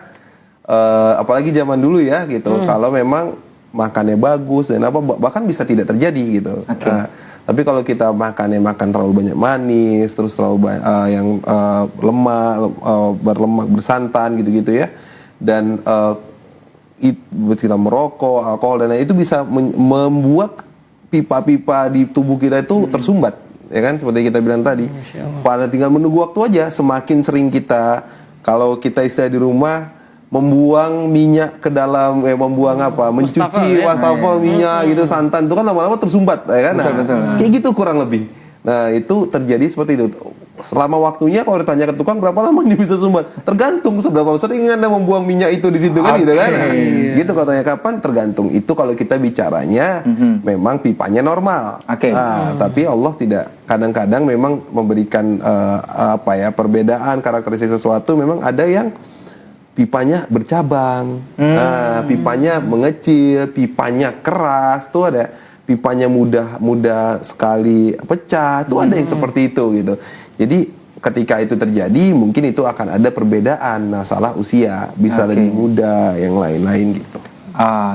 C: apalagi zaman dulu ya gitu, kalau memang makannya bagus dan apa bahkan bisa tidak terjadi gitu.
B: Oke.
C: Nah, tapi kalau kita makan terlalu banyak manis, terus terlalu yang lemak, berlemak, bersantan gitu-gitu ya, dan kita merokok, alkohol dan lain itu bisa membuat pipa-pipa di tubuh kita itu tersumbat, ya kan? Seperti kita bilang tadi. Pada tinggal menunggu waktu aja. Semakin sering kita, kalau kita istirahat di rumah, membuang minyak ke dalam, membuang apa? Mencuci wastafel minyak gitu, santan itu kan lama-lama tersumbat, ya kan? Nah,
B: Betul.
C: kayak gitu kurang lebih. Nah, itu terjadi seperti itu. Selama waktunya kalau ditanya ke tukang berapa lama dia bisa sumbat? Tergantung seberapa sering Anda membuang minyak itu di situ kan gitu kan. Nah, gitu katanya kapan tergantung. Itu kalau kita bicaranya memang pipanya normal.
B: Oke.
C: Nah, tapi Allah tidak, kadang-kadang memang memberikan perbedaan karakteristik sesuatu, memang ada yang pipanya bercabang, pipanya mengecil, pipanya keras, tuh ada pipanya mudah sekali pecah, tuh ada yang seperti itu gitu. Jadi ketika itu terjadi, mungkin itu akan ada perbedaan masalah usia, bisa lebih muda, yang lain-lain gitu.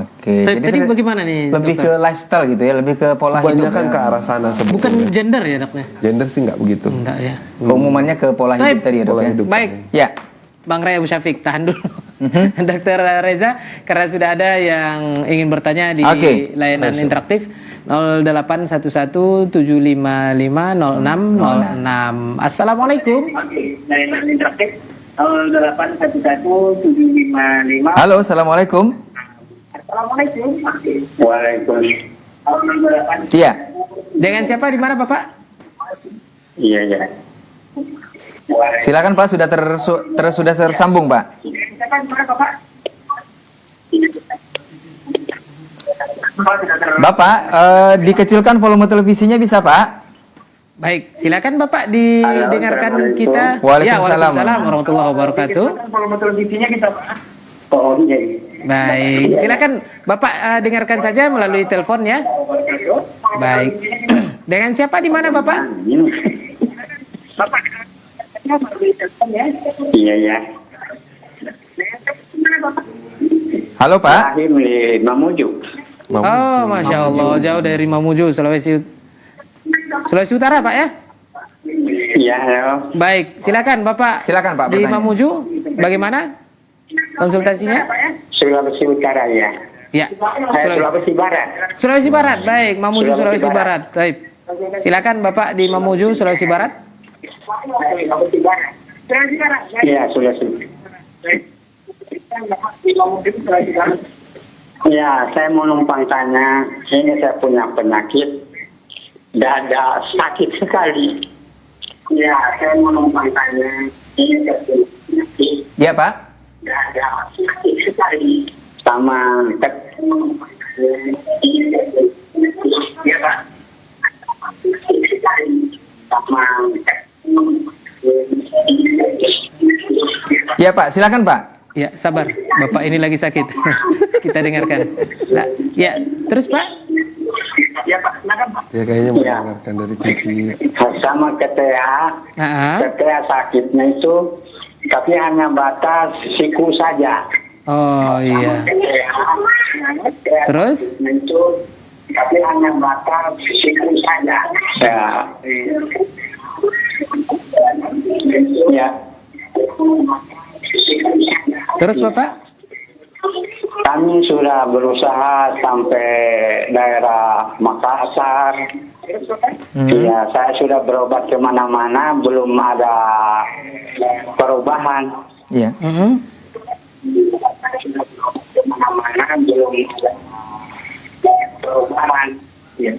B: Oke.
A: Tadi bagaimana nih,
B: Lebih
A: dokter?
B: ke lifestyle gitu ya, lebih ke pola hidup.
C: Kebanyakan ke arah sana
A: Bukan
C: sebetulnya.
A: gender ya doknya?
C: Gender sih nggak begitu.
A: Enggak ya.
B: Keumumannya ke pola hidup
A: Baik.
B: tadi ya, Dok
C: Pola
B: ya.
C: hidup.
A: Baik,
B: Ya.
A: Bang Ray Abu Syafiq, tahan dulu. Dr. Reza, karena sudah ada yang ingin bertanya di
B: Oke.
A: layanan interaktif 0811755606. Assalamualaikum.
F: Layanan interaktif 0811755606.
B: Halo, assalamualaikum.
F: Assalamualaikum. Waalaikumsalam.
B: Iya.
A: Dengan siapa di mana Bapak?
F: Iya, iya.
B: Silakan Pak, sudah sudah tersambung Pak.
F: Siapa di mana, Bapak?
B: Bapak, dikecilkan volume televisinya bisa Pak?
A: Baik, silakan Bapak didengarkan kita.
B: Waalaikumsalam.
A: Ya, Waalaikumsalam warahmatullahi wabarakatuh.
F: Volume televisinya kita, Pak. Oh, iya.
A: Baik, silakan Bapak dengarkan saja melalui telepon ya. Baik. Dengan siapa di mana Bapak?
F: Bapak, melalui telepon ya. Iya, iya.
B: Halo Pak.
F: Lahir di Mamuju.
A: Oh, Masya Allah, jauh dari Mamuju, Sulawesi Utara Pak ya?
F: Iya, halo.
A: Baik, silakan Bapak.
B: Silakan, Pak,
A: Di
B: bertanya.
A: Mamuju, bagaimana konsultasinya?
F: Sulawesi Utara ya.
A: Ya,
F: Sulawesi Barat.
A: Sulawesi Barat. Baik, Mamuju Sulawesi Barat. Baik. Silakan Bapak di Mamuju Sulawesi Barat.
F: Iya, Sulawesi. Ya, saya mau numpang tanya. Ini saya punya penyakit dada sakit sekali. Ya, saya mau numpang tanya. Ini
B: Ya Pak.
F: ada sakit sekali sama ya Pak. Sakit sekali sama
B: Ya Pak, silakan Pak.
A: Ya, sabar. Bapak ini lagi sakit. Kita dengarkan. Nah, ya, terus Pak?
F: ya Pak, silakan Pak.
C: Ya kayaknya
F: Ya.
C: mendengarkan dari TV.
F: Sama KTA,
A: Ah,
F: KTA sakitnya itu tapi hanya batas siku saja.
A: oh iya. Terus?
F: Itu tapi hanya batas siku saja. Ya.
A: Terus Bapak?
F: Kami sudah berusaha sampai daerah Makassar. Ya, saya sudah berobat kemana-mana, belum ada perubahan.
B: Ya.
A: Mm-mm.
F: Kemana-mana belum ada perubahan. Ya.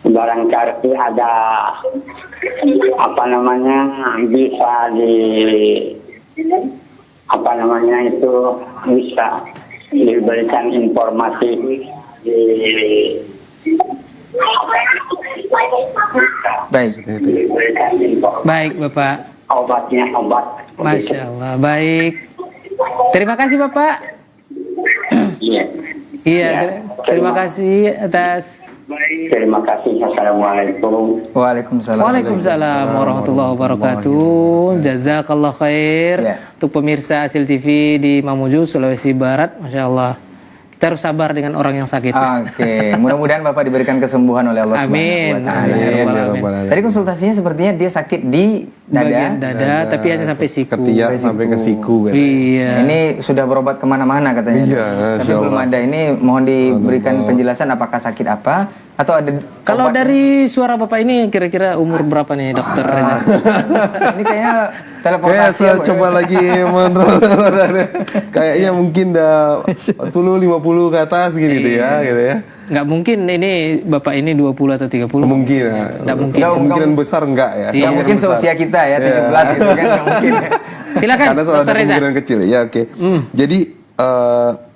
F: Barangkali ada apa namanya bisa itu bisa diberikan informasi di
B: Baik.
F: diberikan informasi
A: Baik Bapak.
F: obat.
A: Masya Allah, baik. Terima kasih Bapak.
F: Iya.
A: Iya, terima kasih atas.
F: Terima kasih. Assalamualaikum.
B: Waalaikumsalam.
A: Waalaikumsalam warahmatullahi wabarakatuh. Jazakallah khair.
B: Ya.
A: Untuk pemirsa Asil TV di Mamuju, Sulawesi Barat, Masya Allah. Kita harus sabar dengan orang yang sakit.
B: Oke, mudah-mudahan Bapak diberikan kesembuhan oleh Allah
A: Amin.
B: Subhanahu wa taala.
A: Amin.
C: Ya
A: Rabbal
C: Rabbal
A: alamin.
C: alamin.
B: Tadi konsultasinya sepertinya dia sakit di
A: Bagian
B: dada.
A: dada, tapi hanya sampai siku.
C: Ketiak sampai ke siku kan.
A: Iya.
B: Ini sudah berobat kemana-mana katanya.
C: Iya,
B: Tapi
C: Masya
B: belum
C: Allah.
B: ada. Ini mohon diberikan penjelasan apakah sakit apa atau ada.
A: Kalau
B: obat-
A: dari suara Bapak ini kira-kira umur berapa nih dokter?
B: ini kayaknya
C: Kayak
B: teleportasi.
C: saya
B: apa ya?
C: coba lagi kayaknya mungkin dah 40-50 ke atas gitu ya gitu ya.
A: Nggak mungkin ini Bapak ini 20 atau 30.
C: Mungkin ya.
A: Nggak mungkin.
C: Kemungkinan besar enggak ya.
A: Iya.
B: Nggak mungkin
C: Kemungkinan besar.
B: seusia kita ya 17 gitu kan nggak mungkin.
A: Silakan
C: Karena selalu ada
A: Dokter Reza.
C: kemungkinan kecil ya, oke. Jadi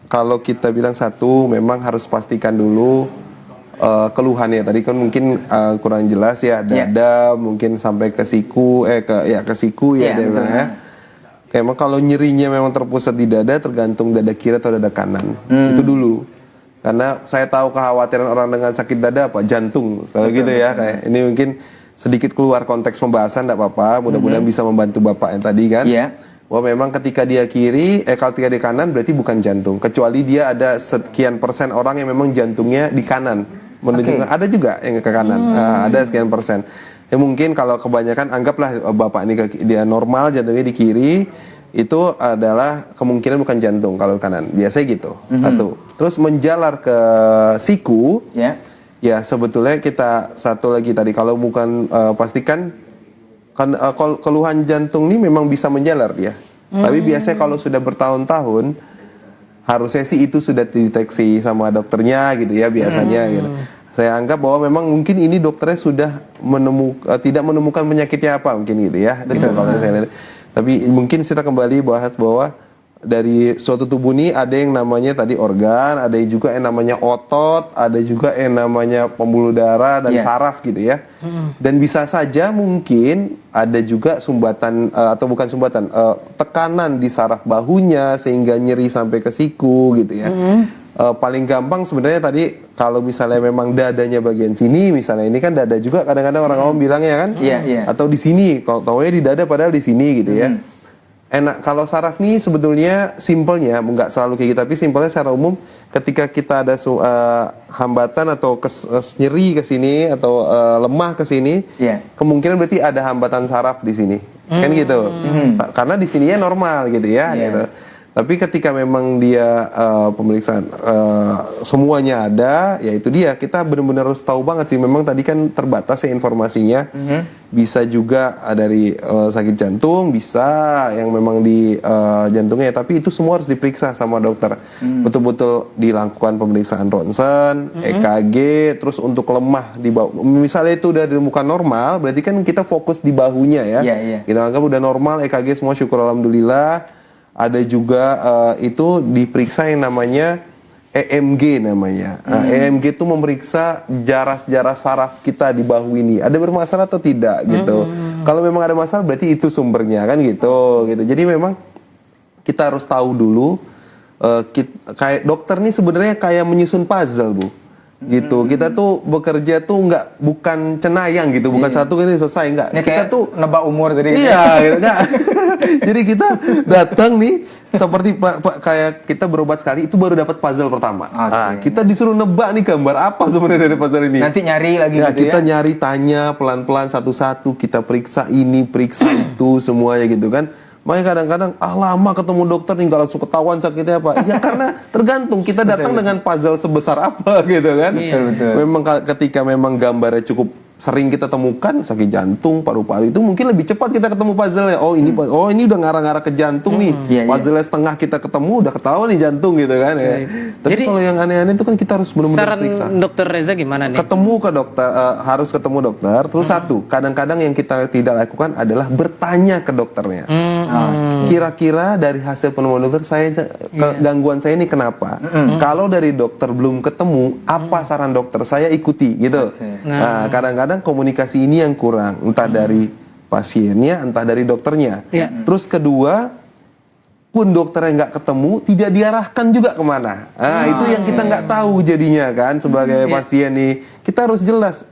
C: kalau kita bilang satu, memang harus pastikan dulu keluhannya. Tadi kan mungkin kurang jelas ya, dada mungkin sampai ke siku, ke siku ya
B: Iya,
C: dia
B: betul.
C: bilang ya. Kayak emang kalau nyerinya memang terpusat di dada, tergantung dada kiri atau dada kanan. Itu dulu. Karena saya tahu kekhawatiran orang dengan sakit dada apa, jantung, selalu gitu ya. Kayak ini mungkin sedikit keluar konteks pembahasan, tidak apa-apa. Mudah-mudahan bisa membantu bapak yang tadi kan.
B: Iya.
C: Bahwa memang ketika dia kiri, kalau ketika di kanan berarti bukan jantung. Kecuali dia ada sekian persen orang yang memang jantungnya di kanan. Menunjukkan ada juga yang ke kanan. Ada sekian persen. Ya mungkin kalau kebanyakan anggaplah bapak ini dia normal jantungnya di kiri, itu adalah kemungkinan bukan jantung kalau kanan. Biasanya gitu. Satu. Terus menjalar ke siku.
B: Ya.
C: Ya sebetulnya kita satu lagi tadi kalau bukan pastikan kan keluhan jantung ini memang bisa menjalar ya. Tapi biasanya kalau sudah bertahun-tahun harusnya sih itu sudah dideteksi sama dokternya gitu ya biasanya gitu. Saya anggap bahwa memang mungkin ini dokternya sudah tidak menemukan penyakitnya apa mungkin gitu ya. Gitu, kalau saya lihat. Tapi mungkin kita kembali bahas bahwa dari suatu tubuh ini ada yang namanya tadi organ, ada juga yang namanya otot, ada juga yang namanya pembuluh darah dan saraf gitu ya. Dan bisa saja mungkin ada juga sumbatan atau bukan sumbatan, tekanan di saraf bahunya sehingga nyeri sampai ke siku gitu ya. Paling gampang sebenarnya tadi kalau misalnya memang dadanya bagian sini, misalnya ini kan dada juga kadang-kadang orang awam bilangnya kan, atau di sini, kalau taunya di dada padahal di sini gitu ya. Enak kalau saraf nih sebetulnya simpelnya nggak selalu kayak gitu, tapi simpelnya secara umum ketika kita ada hambatan atau nyeri ke sini atau lemah ke sini, kemungkinan berarti ada hambatan saraf di sini, kan gitu. Karena di sininya normal gitu ya. Gitu. Tapi ketika memang dia pemeriksaan semuanya ada, ya itu dia, kita benar-benar harus tahu banget sih. Memang tadi kan terbatas ya informasinya. Bisa juga dari sakit jantung, bisa yang memang di jantungnya, tapi itu semua harus diperiksa sama dokter. Betul-betul dilakukan pemeriksaan ronsen, EKG, terus untuk lemah di bahu. Misalnya itu udah ditemukan normal, berarti kan kita fokus di bahunya ya. Kita anggap udah normal, EKG semua syukur alhamdulillah. Ada juga itu diperiksa yang namanya EMG namanya. EMG itu memeriksa jaras-jaras saraf kita di bahu ini. Ada bermasalah atau tidak gitu. Kalau memang ada masalah berarti itu sumbernya kan gitu. Jadi memang kita harus tahu dulu. Kayak dokter nih sebenarnya kayak menyusun puzzle, Bu. Gitu. Kita tuh bekerja tuh bukan cenayang gitu, bukan satu ini selesai enggak.
B: Ini
C: kita tuh
B: nebak umur tadi.
C: Iya, gitu, enggak. Jadi kita datang nih seperti kayak kita berobat sekali itu baru dapat puzzle pertama. Nah, kita disuruh nebak nih gambar apa sebenarnya dari puzzle ini.
B: Nanti nyari lagi
C: ya,
B: gitu
C: kita nyari, tanya pelan-pelan satu-satu, kita periksa ini, periksa itu semuanya gitu kan. Makanya kadang-kadang lama ketemu dokter nih, nggak langsung ketahuan sakitnya apa. Ya karena tergantung kita datang dengan puzzle sebesar apa gitu kan.
B: Betul.
C: Memang ketika memang gambarnya cukup sering kita temukan sakit jantung, paru-paru itu mungkin lebih cepat kita ketemu puzzle-nya. Oh ini udah ngarah-ngarah ke jantung nih. Puzzle-nya setengah kita ketemu udah ketahuan nih jantung gitu kan. Ya. Tapi
A: Jadi,
C: kalau yang aneh-aneh itu kan kita harus benar-benar
A: saran
C: periksa.
A: dokter Reza gimana nih?
C: Ketemu ke dokter, harus ketemu dokter. Terus satu, kadang-kadang yang kita tidak lakukan adalah bertanya ke dokternya. Kira-kira dari hasil penemuan dokter gangguan saya ini kenapa? Kalau dari dokter belum ketemu, apa saran dokter saya ikuti gitu. Nah, kadang-kadang komunikasi ini yang kurang, entah dari pasiennya, entah dari dokternya. Terus kedua, pun dokternya nggak ketemu, tidak diarahkan juga kemana. Nah, itu yang kita nggak tahu jadinya kan sebagai pasien nih. Kita harus jelas.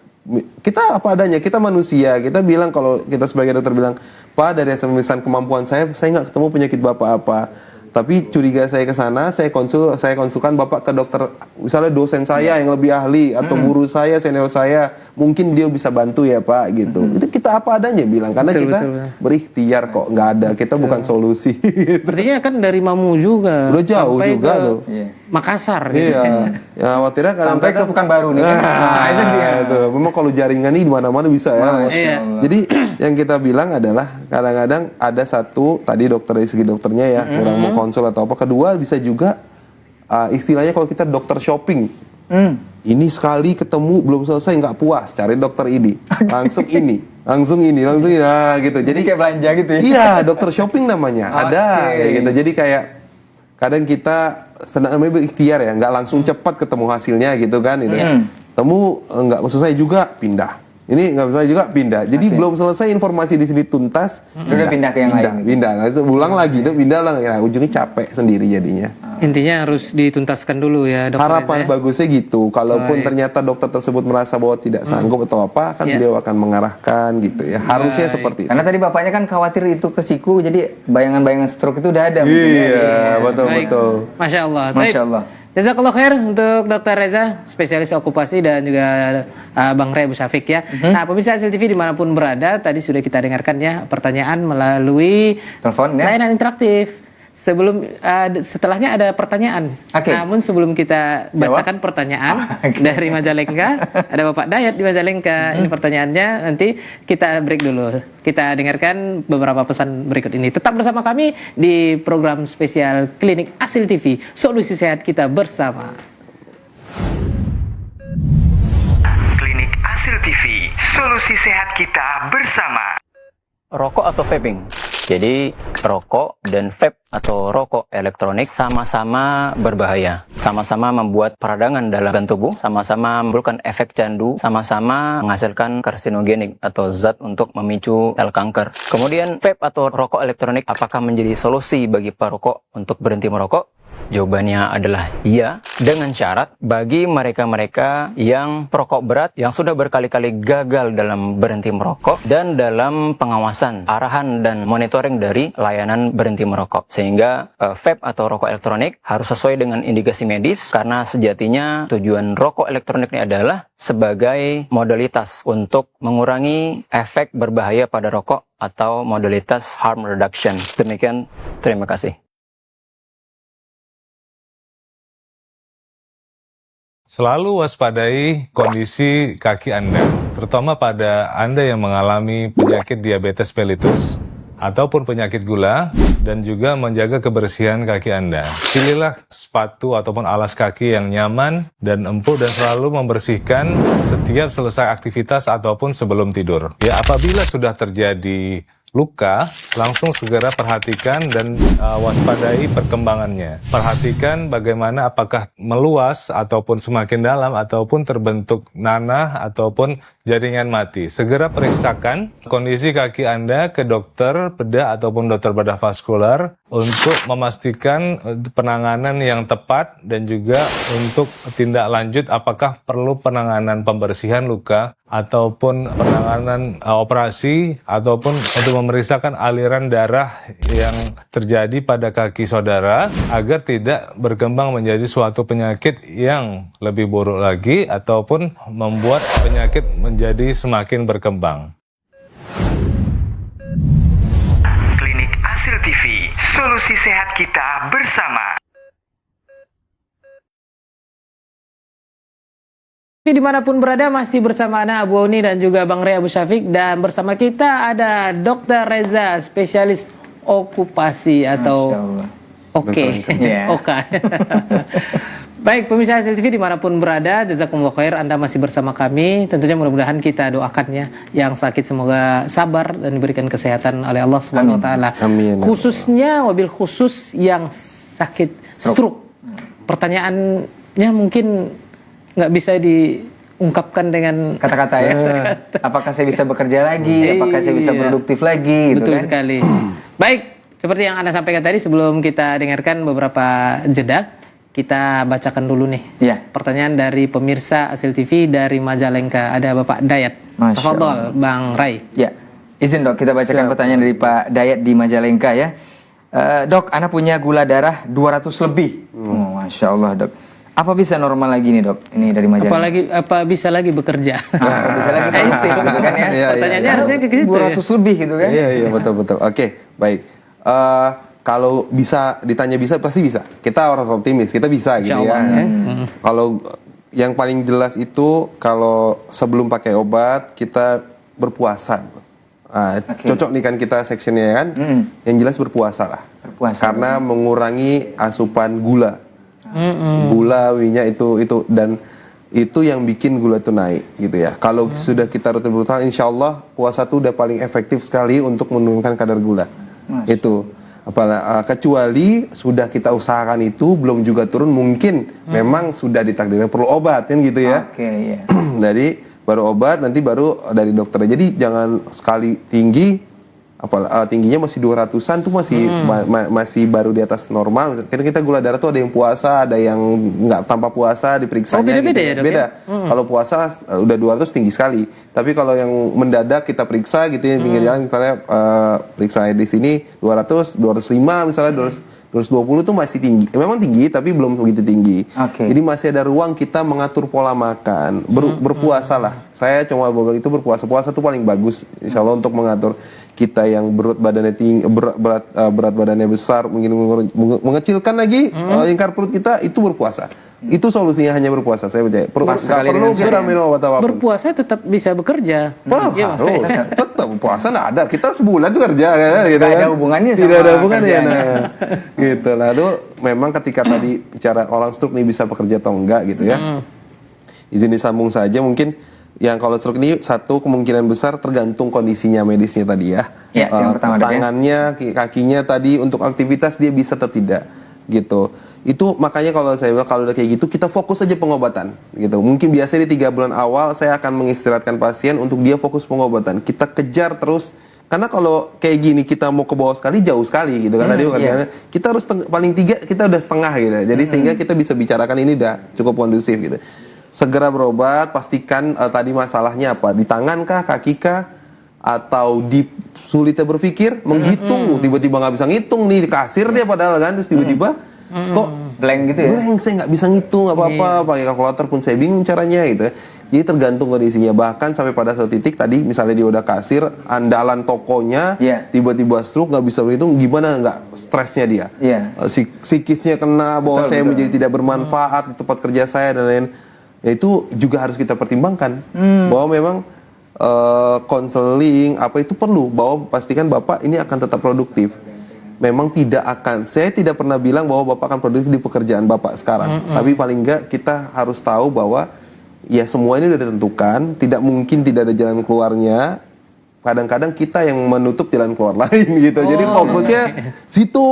C: Kita apa adanya, kita manusia. Kita bilang kalau kita sebagai dokter bilang, Pak, dari hasil pemeriksaan kemampuan saya nggak ketemu penyakit Bapak apa. Tapi curiga saya ke sana, saya konsulkan Bapak ke dokter, misalnya dosen saya yang lebih ahli atau guru saya, senior saya, mungkin dia bisa bantu ya Pak gitu. Itu kita apa adanya bilang, karena kita berikhtiar kok, nggak ada, kita bukan solusi.
A: Artinya kan dari Mamu juga.
C: Udah jauh
A: sampai
C: juga
A: ke
C: loh.
A: Makassar gitu.
C: Iya. Ya khawatirnya
B: Sampai ke
C: kadang-kadang
B: Pekanbaru nih. Itu dia.
C: Itu. Memang kalau jaringan nih di mana-mana bisa ya.
A: Iya.
C: Jadi yang kita bilang adalah kadang-kadang ada satu tadi dokter dari segi dokternya ya kurang mau konsul atau apa. Kedua bisa juga istilahnya kalau kita dokter shopping. Ini sekali ketemu belum selesai nggak puas, cari dokter ini. Langsung ini. Nah, gitu. Jadi
B: kayak belanja gitu ya.
C: Iya, dokter shopping namanya. Ada kayak gitu. Jadi kayak kadang kita namanya berikhtiar ya, nggak langsung cepat ketemu hasilnya gitu kan, gitu. Temu nggak selesai juga pindah. Ini nggak selesai juga pindah. Jadi belum selesai informasi di sini tuntas,
B: udah pindah ke yang lain.
C: Pindah. Nah, itu ulang lagi, itu pindah lah. Ya, ujungnya capek sendiri jadinya.
A: Intinya harus dituntaskan dulu ya dokter.
C: Harapan bagusnya gitu. Kalaupun ternyata dokter tersebut merasa bahwa tidak sanggup atau apa, kan beliau akan mengarahkan gitu ya. Harusnya seperti itu.
B: Karena tadi bapaknya kan khawatir itu ke siku, jadi bayangan-bayangan stroke itu udah ada.
C: Iya, betul.
A: Masya Allah.
B: Masya Allah.
A: Jazakallah khair untuk Dokter Reza, spesialis okupasi, dan juga Bang Ray Syafiq ya. Nah, pemirsa Asil TV dimanapun berada, tadi sudah kita dengarkan ya pertanyaan melalui
B: telepon ya.
A: layanan interaktif. Setelahnya ada pertanyaan. Namun sebelum kita bacakan pertanyaan dari Majalengka, ada Bapak Dayat di Majalengka. Ini pertanyaannya, nanti kita break dulu. Kita dengarkan beberapa pesan berikut ini. Tetap bersama kami di program spesial Klinik Asil TV, solusi sehat kita bersama.
D: Klinik Asil TV, solusi sehat kita bersama.
G: Rokok atau vaping? Jadi rokok dan vape atau rokok elektronik sama-sama berbahaya. Sama-sama membuat peradangan dalam organ tubuh, sama-sama menimbulkan efek candu, sama-sama menghasilkan karsinogenik atau zat untuk memicu sel kanker. Kemudian vape atau rokok elektronik apakah menjadi solusi bagi perokok untuk berhenti merokok? Jawabannya adalah iya, dengan syarat bagi mereka-mereka yang perokok berat, yang sudah berkali-kali gagal dalam berhenti merokok, dan dalam pengawasan, arahan, dan monitoring dari layanan berhenti merokok. Sehingga vape atau rokok elektronik harus sesuai dengan indikasi medis, karena sejatinya tujuan rokok elektronik ini adalah sebagai modalitas untuk mengurangi efek berbahaya pada rokok atau modalitas harm reduction. Demikian, terima kasih.
H: Selalu waspadai kondisi kaki Anda, terutama pada Anda yang mengalami penyakit diabetes mellitus ataupun penyakit gula, dan juga menjaga kebersihan kaki Anda. Pilihlah sepatu ataupun alas kaki yang nyaman dan empuk dan selalu membersihkan setiap selesai aktivitas ataupun sebelum tidur. Ya, apabila sudah terjadi luka, langsung segera perhatikan dan waspadai perkembangannya. Perhatikan bagaimana apakah meluas ataupun semakin dalam ataupun terbentuk nanah ataupun jaringan mati. Segera periksakan kondisi kaki Anda ke dokter bedah ataupun dokter bedah vaskular untuk memastikan penanganan yang tepat dan juga untuk tindak lanjut apakah perlu penanganan pembersihan luka ataupun penanganan operasi ataupun untuk memeriksakan aliran darah yang terjadi pada kaki saudara agar tidak berkembang menjadi suatu penyakit yang lebih buruk lagi ataupun membuat penyakit menjadi semakin berkembang.
D: Klinik Asil TV, solusi sehat kita bersama.
A: Dimanapun berada masih bersama Ana Abu Oni dan juga Bang Ray Abu Syafiq, dan bersama kita ada Dr. Reza, spesialis okupasi atau Oke. Baik, pemirsa Hasil TV dimanapun berada, jazakumullah khair, Anda masih bersama kami. Tentunya mudah-mudahan kita doakannya yang sakit semoga sabar dan diberikan kesehatan oleh Allah Subhanahu wa taala. Khususnya wabil khusus yang sakit stroke. Pertanyaannya mungkin nggak bisa diungkapkan dengan
B: kata-kata ya. Apakah saya bisa bekerja lagi? Apakah saya bisa produktif lagi?
A: Betul
B: kan?
A: sekali. Baik, seperti yang Anda sampaikan tadi, sebelum kita dengarkan beberapa jeda, kita bacakan dulu nih pertanyaan dari pemirsa Asil TV dari Majalengka. Ada Bapak Dayat. Tafadhol Bang Ray.
B: Ya, izin dok, kita bacakan pertanyaan dari Pak Dayat di Majalengka ya. Dok, anak punya gula darah 200 lebih. Masya Allah dok. Apa bisa normal lagi nih dok? Ini dari Majalengka.
A: Apa bisa lagi bekerja?
B: Apa bisa lagi produktif gitu kan ya?
A: Pertanyaannya harusnya ke situ
B: 200 lebih gitu kan?
C: Iya betul. Oke, baik. Kalau bisa ditanya bisa pasti bisa. Kita orang optimis, kita bisa gitu ya. Kalau yang paling jelas itu kalau sebelum pakai obat kita berpuasa. Cocok nih kan kita sectionnya kan. Yang jelas berpuasa lah. Karena mengurangi asupan gula. Gula, minyak itu dan itu yang bikin gula itu naik gitu ya. Kalau sudah kita rutin berpuasa, insya Allah puasa itu udah paling efektif sekali untuk menurunkan kadar gula. Itu. Kecuali sudah kita usahakan itu belum juga turun, mungkin memang sudah ditakdirkan perlu obat kan gitu ya. Jadi baru obat, nanti baru dari dokter. Jadi jangan sekali tinggi, tingginya masih 200-an tuh masih baru di atas normal. Kita gula darah tuh ada yang puasa, ada yang nggak tanpa puasa diperiksanya.
A: Beda-beda
C: gitu.
A: ya dok?
C: Beda. Kalau puasa udah 200 tinggi sekali. Tapi kalau yang mendadak kita periksa gitu ya, pinggir jalan misalnya periksa di sini 200, 205 misalnya 220 tuh masih tinggi. Memang tinggi tapi belum begitu tinggi. Jadi masih ada ruang kita mengatur pola makan. Berpuasa lah. Saya cuma bilang itu berpuasa. Puasa tuh paling bagus insya Allah untuk mengatur kita yang berat badannya tinggi, berat badannya besar, mungkin mengecilkan lagi lingkar perut kita, itu berpuasa. Itu solusinya, hanya berpuasa, saya percaya. Nggak perlu kita minum obat apapun.
A: Berpuasa tetap bisa bekerja.
C: Harus. Tetap puasa nggak ada. Kita sebulan kerja kan, gitu kan.
B: Ada hubungannya sama
C: tidak ada hubungannya. Gitu lah. Itu memang ketika tadi bicara orang stroke nih bisa bekerja atau enggak gitu ya. Izin disambung saja mungkin. Yang kalau stroke ini satu kemungkinan besar tergantung kondisinya medisnya tadi ya.
B: Yang pertama
C: tangannya, kakinya tadi untuk aktivitas dia bisa atau tidak gitu. Itu makanya kalau saya bilang kalau udah kayak gitu kita fokus aja pengobatan gitu. Mungkin biasanya di 3 bulan awal saya akan mengistirahatkan pasien untuk dia fokus pengobatan. Kita kejar terus karena kalau kayak gini kita mau ke bawah sekali jauh sekali gitu kan tadi kita harus paling 3 kita udah setengah gitu. Jadi sehingga kita bisa bicarakan ini udah cukup kondusif gitu. Segera berobat, pastikan tadi masalahnya apa, di tangan kah, kaki kah, atau di sulitnya berpikir, menghitung, tiba-tiba nggak bisa ngitung nih di kasir dia padahal kan, terus tiba-tiba kok
B: blank gitu ya?
C: Blank, saya nggak bisa ngitung apa-apa, pakai kalkulator pun saya bingung caranya gitu. Jadi tergantung kondisinya, bahkan sampai pada suatu titik tadi misalnya dia udah kasir, andalan tokonya, tiba-tiba stroke nggak bisa berhitung, gimana nggak stresnya dia, psikisnya kena, bahwa saya menjadi tidak bermanfaat di tempat kerja saya dan lain. Ya itu juga harus kita pertimbangkan bahwa memang konseling apa itu perlu, bahwa pastikan Bapak ini akan tetap produktif. Memang saya tidak pernah bilang bahwa Bapak akan produktif di pekerjaan Bapak sekarang. Tapi paling enggak kita harus tahu bahwa ya semua ini sudah ditentukan, tidak mungkin tidak ada jalan keluarnya. Kadang-kadang kita yang menutup jalan keluar lain gitu. Jadi fokusnya situ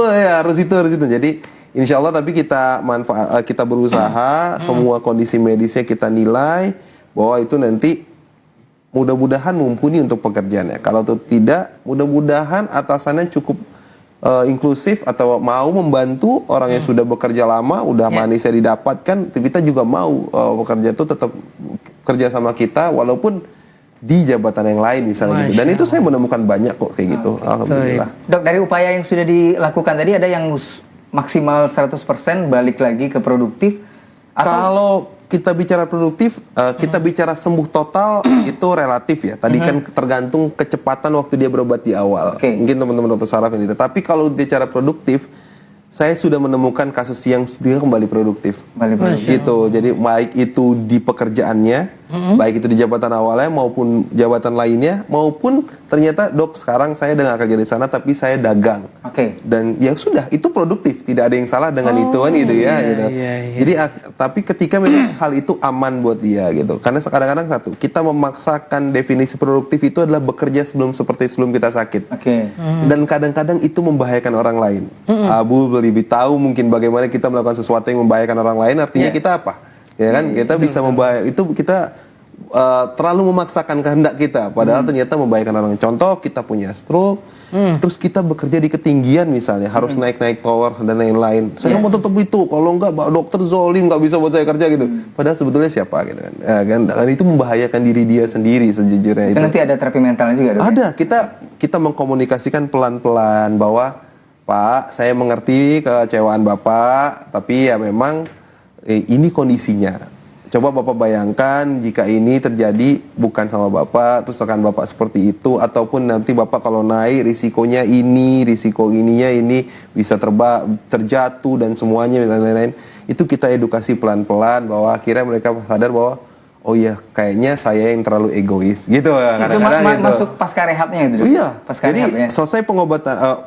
C: ya, harus itu. Jadi insya Allah tapi kita berusaha semua kondisi medisnya kita nilai bahwa itu nanti mudah-mudahan mumpuni untuk pekerjaannya. Kalau tidak, mudah-mudahan atasannya cukup inklusif atau mau membantu orang yang sudah bekerja lama, udah manisnya didapatkan, kita juga mau pekerja itu tetap kerja sama kita walaupun di jabatan yang lain misalnya gitu. Dan itu saya menemukan banyak kok kayak gitu. Alhamdulillah.
B: Dok, dari upaya yang sudah dilakukan tadi ada yang maksimal 100% balik lagi ke produktif?
C: Kalau kita bicara produktif, kita bicara sembuh total itu relatif ya. Tadi kan tergantung kecepatan waktu dia berobat di awal. Mungkin teman-teman dokter saraf ini. Tapi kalau bicara produktif, saya sudah menemukan kasus yang dia kembali produktif. Gitu. Jadi baik itu di pekerjaannya, baik itu di jabatan awalnya maupun jabatan lainnya, maupun ternyata dok sekarang saya udah nggak kerja di sana tapi saya dagang. Dan ya sudah itu produktif, tidak ada yang salah dengan itu kan gitu ya. Gitu. Jadi tapi ketika memang hal itu aman buat dia gitu. Karena kadang-kadang kita memaksakan definisi produktif itu adalah bekerja seperti sebelum kita sakit. Dan kadang-kadang itu membahayakan orang lain. Abu lebih tahu mungkin bagaimana kita melakukan sesuatu yang membahayakan orang lain, artinya kita apa? Ya kan, kita bisa itu kita terlalu memaksakan kehendak kita, padahal ternyata membahayakan orang. Contoh, kita punya stroke, terus kita bekerja di ketinggian misalnya, harus naik-naik tower dan lain-lain. Saya mau tutup itu, kalau enggak dokter zolim nggak bisa buat saya kerja gitu. Padahal sebetulnya siapa gitu kan? Dan itu membahayakan diri dia sendiri sejujurnya. Itu
B: nanti ada terapi mentalnya juga dok?
C: Ada, kita mengkomunikasikan pelan-pelan bahwa Pak, saya mengerti kekecewaan Bapak, tapi ya memang ini kondisinya. Coba Bapak bayangkan jika ini terjadi bukan sama Bapak, terus rekan Bapak seperti itu, ataupun nanti Bapak kalau naik risikonya ini, risiko ininya ini bisa terjatuh dan semuanya dan lain-lain. Itu kita edukasi pelan-pelan bahwa akhirnya mereka sadar bahwa oh iya, kayaknya saya yang terlalu egois gitu. Kadang-kadang
B: itu masuk pasca rehabnya gitu.
C: Iya. Jadi selesai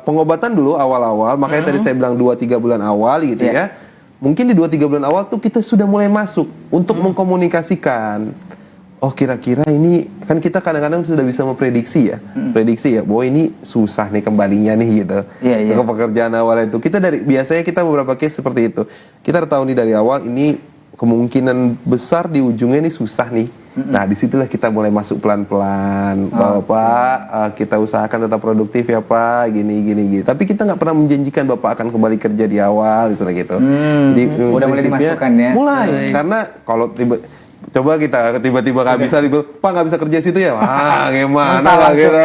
C: pengobatan dulu awal-awal, makanya tadi saya bilang 2-3 bulan awal gitu ya. Mungkin di 2-3 bulan awal tuh kita sudah mulai masuk untuk mengkomunikasikan. Oh kira-kira ini kan kita kadang-kadang sudah bisa memprediksi ya, prediksi ya, bahwa ini susah nih kembalinya nih gitu. Ke pekerjaan awal itu. Biasanya kita beberapa case seperti itu. Kita tahu nih dari awal ini kemungkinan besar di ujungnya ini susah nih. Nah disitulah kita mulai masuk pelan-pelan. Bapak kita usahakan tetap produktif ya Pak, gini. Tapi kita nggak pernah menjanjikan Bapak akan kembali kerja di awal, misalnya gitu. Jadi
B: udah mulai dimasukkan ya.
C: Mulai, karena kalau coba kita tiba-tiba nggak bisa, Pak nggak bisa kerja situ ya, gimana lah gitu.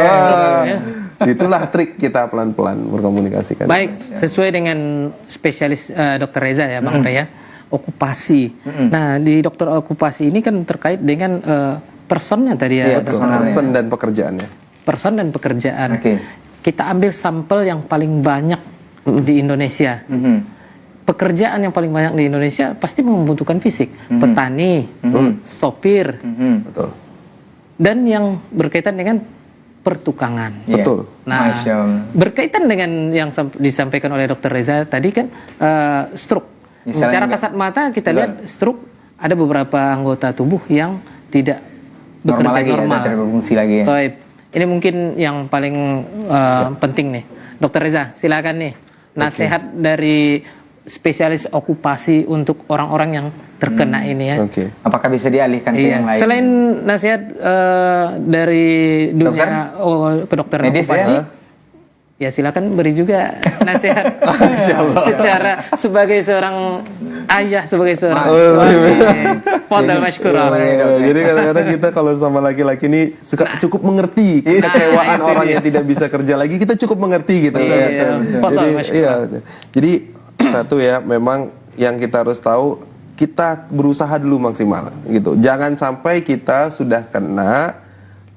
C: Itulah trik kita pelan-pelan berkomunikasikan.
A: Baik, sesuai dengan spesialis Dokter Reza ya Bang Rey ya. Okupasi. Nah, di dokter okupasi ini kan terkait dengan personnya tadi ya.
C: Person dan pekerjaannya.
A: Person dan pekerjaan. Kita ambil sampel yang paling banyak di Indonesia. Pekerjaan yang paling banyak di Indonesia pasti membutuhkan fisik. Petani, sopir,
C: betul.
A: Dan yang berkaitan dengan pertukangan.
C: Betul.
A: Nah, berkaitan dengan yang disampaikan oleh Dokter Reza tadi kan stroke. Secara kasat mata kita lihat stroke ada beberapa anggota tubuh yang tidak bekerja normal.
B: Tidak berfungsi lagi ya.
A: Ini mungkin yang paling penting nih. Dokter Reza, silakan nih. Nasihat dari spesialis okupasi untuk orang-orang yang terkena ini ya.
B: Apakah bisa dialihkan ke yang lain?
A: Selain nasihat dari dunia kedokteran okupasi, ya silakan beri juga nasihat secara sebagai seorang ayah, sebagai seorang modal masykurah.
C: Jadi kadang-kadang kita kalau sama laki-laki ini cukup mengerti kekecewaan orang yang tidak bisa kerja lagi, kita cukup mengerti gitu. Jadi satu ya, memang yang kita harus tahu, kita berusaha dulu maksimal gitu. Jangan sampai kita sudah kena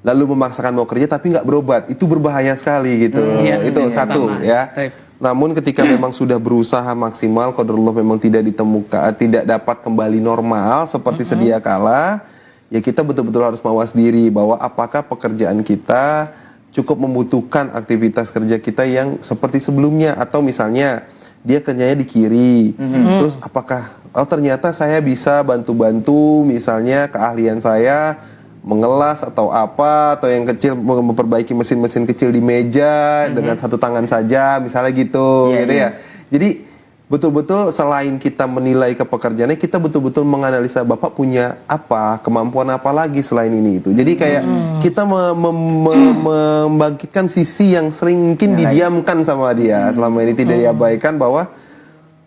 C: lalu memaksakan mau kerja tapi nggak berobat, itu berbahaya sekali gitu. Itu satu ya. Namun ketika memang sudah berusaha maksimal, qadarullah memang tidak ditemukan, tidak dapat kembali normal seperti sedia kala, ya kita betul-betul harus mawas diri bahwa apakah pekerjaan kita cukup membutuhkan aktivitas kerja kita yang seperti sebelumnya, atau misalnya dia kerjanya di kiri, terus apakah ternyata saya bisa bantu-bantu misalnya keahlian saya mengelas atau apa, atau yang kecil memperbaiki mesin-mesin kecil di meja dengan satu tangan saja misalnya gitu, gitu ya. Jadi betul-betul selain kita menilai ke pekerjaannya, kita betul-betul menganalisa Bapak punya apa, kemampuan apa lagi selain ini itu. Jadi kayak kita membangkitkan sisi yang sering mungkin didiamkan sama dia selama ini, tidak diabaikan bahwa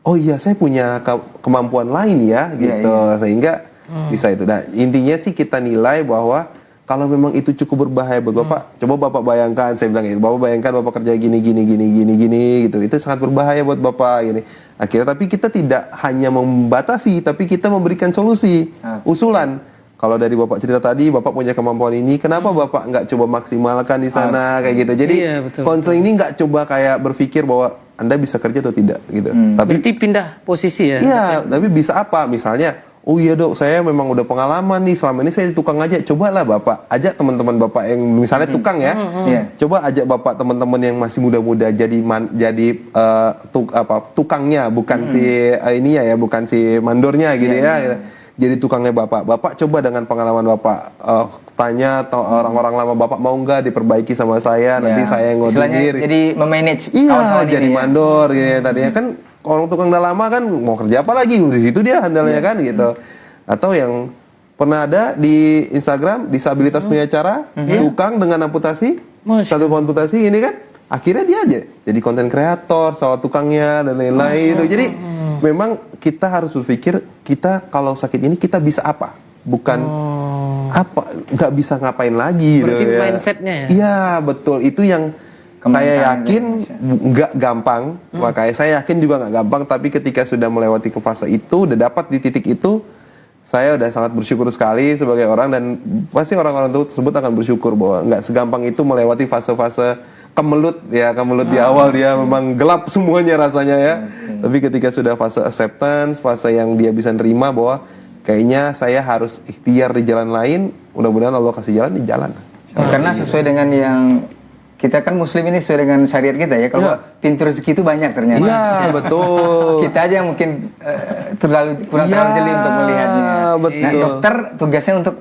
C: oh iya saya punya kemampuan lain ya gitu, sehingga bisa itu. Nah intinya sih kita nilai bahwa kalau memang itu cukup berbahaya buat Bapak, coba Bapak bayangkan, saya bilang itu, Bapak bayangkan Bapak kerja gini gitu, itu sangat berbahaya buat Bapak gini. Akhirnya tapi kita tidak hanya membatasi, tapi kita memberikan solusi, usulan. Kalau dari Bapak cerita tadi, Bapak punya kemampuan ini, kenapa Bapak nggak coba maksimalkan di sana kayak gitu. Jadi konseling ini nggak coba kayak berpikir bahwa Anda bisa kerja atau tidak gitu. Tapi
A: Berarti pindah posisi ya?
C: Iya, tapi bisa apa? Misalnya, oh iya dok, saya memang udah pengalaman nih, selama ini saya tukang aja. Cobalah Bapak ajak teman-teman Bapak yang misalnya tukang ya. Coba ajak Bapak teman-teman yang masih muda-muda jadi tukangnya, bukan si ininya ya, bukan si mandornya gitu ya. Jadi tukangnya Bapak. Bapak coba dengan pengalaman Bapak tanya atau orang-orang lama Bapak mau nggak diperbaiki sama saya, nanti saya yang ngoordinir.
B: Jadi memanage
C: kawan-kawan jadi mandor gitu. Tadinya kan orang tukang udah lama kan mau kerja apa lagi, di situ dia handalnya kan gitu. Atau yang pernah ada di Instagram disabilitas punya cara, tukang dengan amputasi, satu amputasi ini kan akhirnya dia aja jadi konten kreator, sawah tukangnya dan lain-lain itu. Jadi memang kita harus berpikir kita kalau sakit ini kita bisa apa, bukan apa, nggak bisa ngapain lagi.
A: Berarti
C: gitu,
A: mindsetnya ya?
C: Iya betul, itu yang saya yakin nggak gampang, makanya saya yakin juga nggak gampang. Tapi ketika sudah melewati ke fase itu, udah dapat di titik itu, saya udah sangat bersyukur sekali sebagai orang, dan pasti orang-orang tersebut akan bersyukur bahwa nggak segampang itu melewati fase-fase kemelut di awal dia memang gelap semuanya rasanya ya. Tapi ketika sudah fase acceptance, fase yang dia bisa nerima bahwa kayaknya saya harus ikhtiar di jalan lain, mudah-mudahan Allah kasih jalan di jalan.
B: Karena sesuai dengan yang kita kan muslim ini sesuai dengan syariat kita ya. Kalau pintu rezeki itu banyak ternyata.
C: Iya, betul.
B: Kita aja yang mungkin kurang terlalu jeli untuk melihatnya.
C: Betul.
B: Nah, dokter tugasnya untuk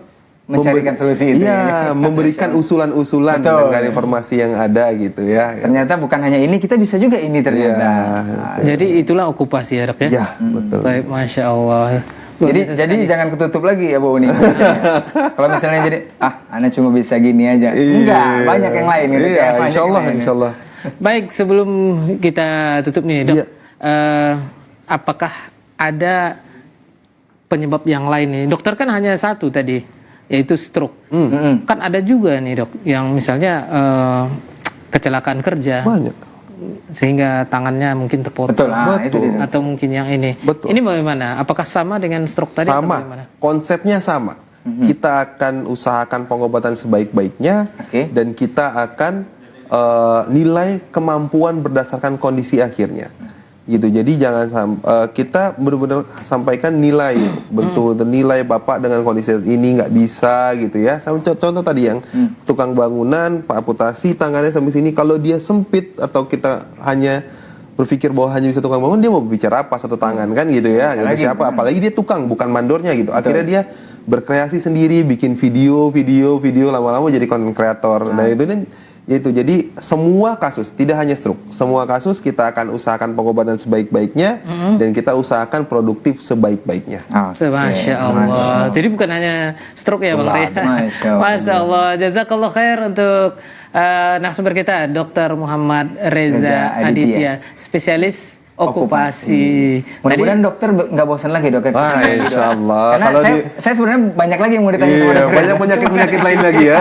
B: mencarikan solusi itu.
C: Iya, memberikan usulan-usulan dengan informasi yang ada gitu ya.
B: Ternyata bukan hanya ini, kita bisa juga ini ternyata.
A: Jadi itulah okupasi ya dok ya?
C: Iya, betul.
A: Baik, Masya Allah.
B: Jadi jangan ketutup lagi ya Bu Uni. Kalau misalnya jadi Anda cuma bisa gini aja. Enggak, banyak yang lain gitu.
C: Iya, insya Allah.
A: Baik, sebelum kita tutup nih dok, apakah ada penyebab yang lain nih? Dokter kan hanya satu tadi, yaitu stroke. Kan ada juga nih dok, yang misalnya kecelakaan kerja.
C: Banyak.
A: Sehingga tangannya mungkin terpotong.
C: Betul.
A: Atau mungkin yang ini.
C: Betul.
A: Ini bagaimana? Apakah sama dengan stroke tadi?
C: Sama. Konsepnya sama. Kita akan usahakan pengobatan sebaik-baiknya, dan kita akan nilai kemampuan berdasarkan kondisi akhirnya. Gitu. Jadi jangan kita benar-benar sampaikan nilai betul nilai Bapak dengan kondisi ini nggak bisa gitu ya. Contoh tadi yang tukang bangunan, Pak amputasi tangannya sampai sini, kalau dia sempit atau kita hanya berpikir bahwa hanya bisa tukang bangun, dia mau bicara apa satu tangan kan gitu ya. Gitu, siapa? Apalagi dia tukang bukan mandornya gitu. Akhirnya dia berkreasi sendiri, bikin video lama-lama jadi konten kreator. Nah itu kan yaitu jadi semua kasus, tidak hanya stroke, semua kasus kita akan usahakan pengobatan sebaik-baiknya, dan kita usahakan produktif sebaik-baiknya.
A: Masya Allah. Jadi bukan hanya stroke ya Bang Ria. Masya Allah. Jazakallah khair untuk narasumber kita Dr. Muhammad Reza Aditya, spesialis okupasi.
B: Mudah-mudahan dokter nggak bosan lagi dok.
C: Insya Allah.
B: Karena
C: kalau
B: saya sebenarnya banyak lagi yang mau ditanya sama dokter.
C: Banyak penyakit lain lagi ya.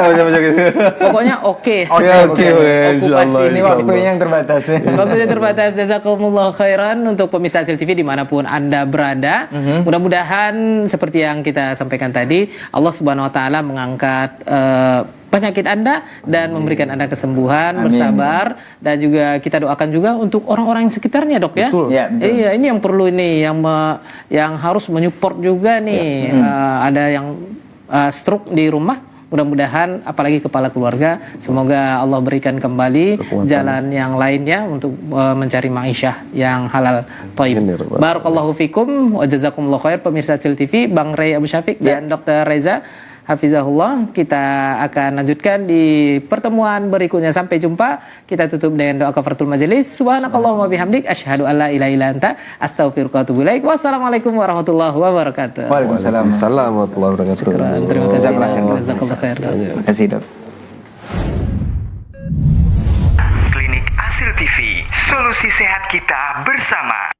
A: Pokoknya oke.
C: Insya Allah.
B: Ini waktunya yang terbatas.
A: Waktunya terbatas. Jazakumullah khairan untuk pemirsa Hasil TV dimanapun Anda berada. Mudah-mudahan seperti yang kita sampaikan tadi, Allah Subhanahu Wa Taala mengangkat penyakit Anda dan memberikan Anda kesembuhan,
B: Amin.
A: bersabar, dan juga kita doakan juga untuk orang-orang yang sekitarnya, Dok ya.
C: Betul.
B: Ya, betul.
A: Iya, ini yang perlu ini yang harus menyupport juga nih. Ada yang stroke di rumah, mudah-mudahan apalagi kepala keluarga, semoga Allah berikan kembali jalan yang lainnya untuk mencari ma'isyah yang halal thayyib.
C: Amin, ya Rabbal
A: Barakallahu fikum wa jazakumullahu khair pemirsa Acil TV, Bang Ray Abu Syafiq dan Dr. Reza Hafizahullah. Kita akan lanjutkan di pertemuan berikutnya. Sampai jumpa. Kita tutup dengan doa kafaratul majelis. Subhanakallahumma bihamdik asyhadu alla ilaha illa anta astaghfiruka wa atubu ilaik. Wassalamualaikum warahmatullahi wabarakatuh.
B: Waalaikumsalam.
C: Waalaikumsalam warahmatullahi wabarakatuh.
A: Terima kasih.
B: Jazakallah
A: Jazakallah khair.
B: Terima kasih, Dok.
D: Klinik Asil TV, solusi sehat kita bersama.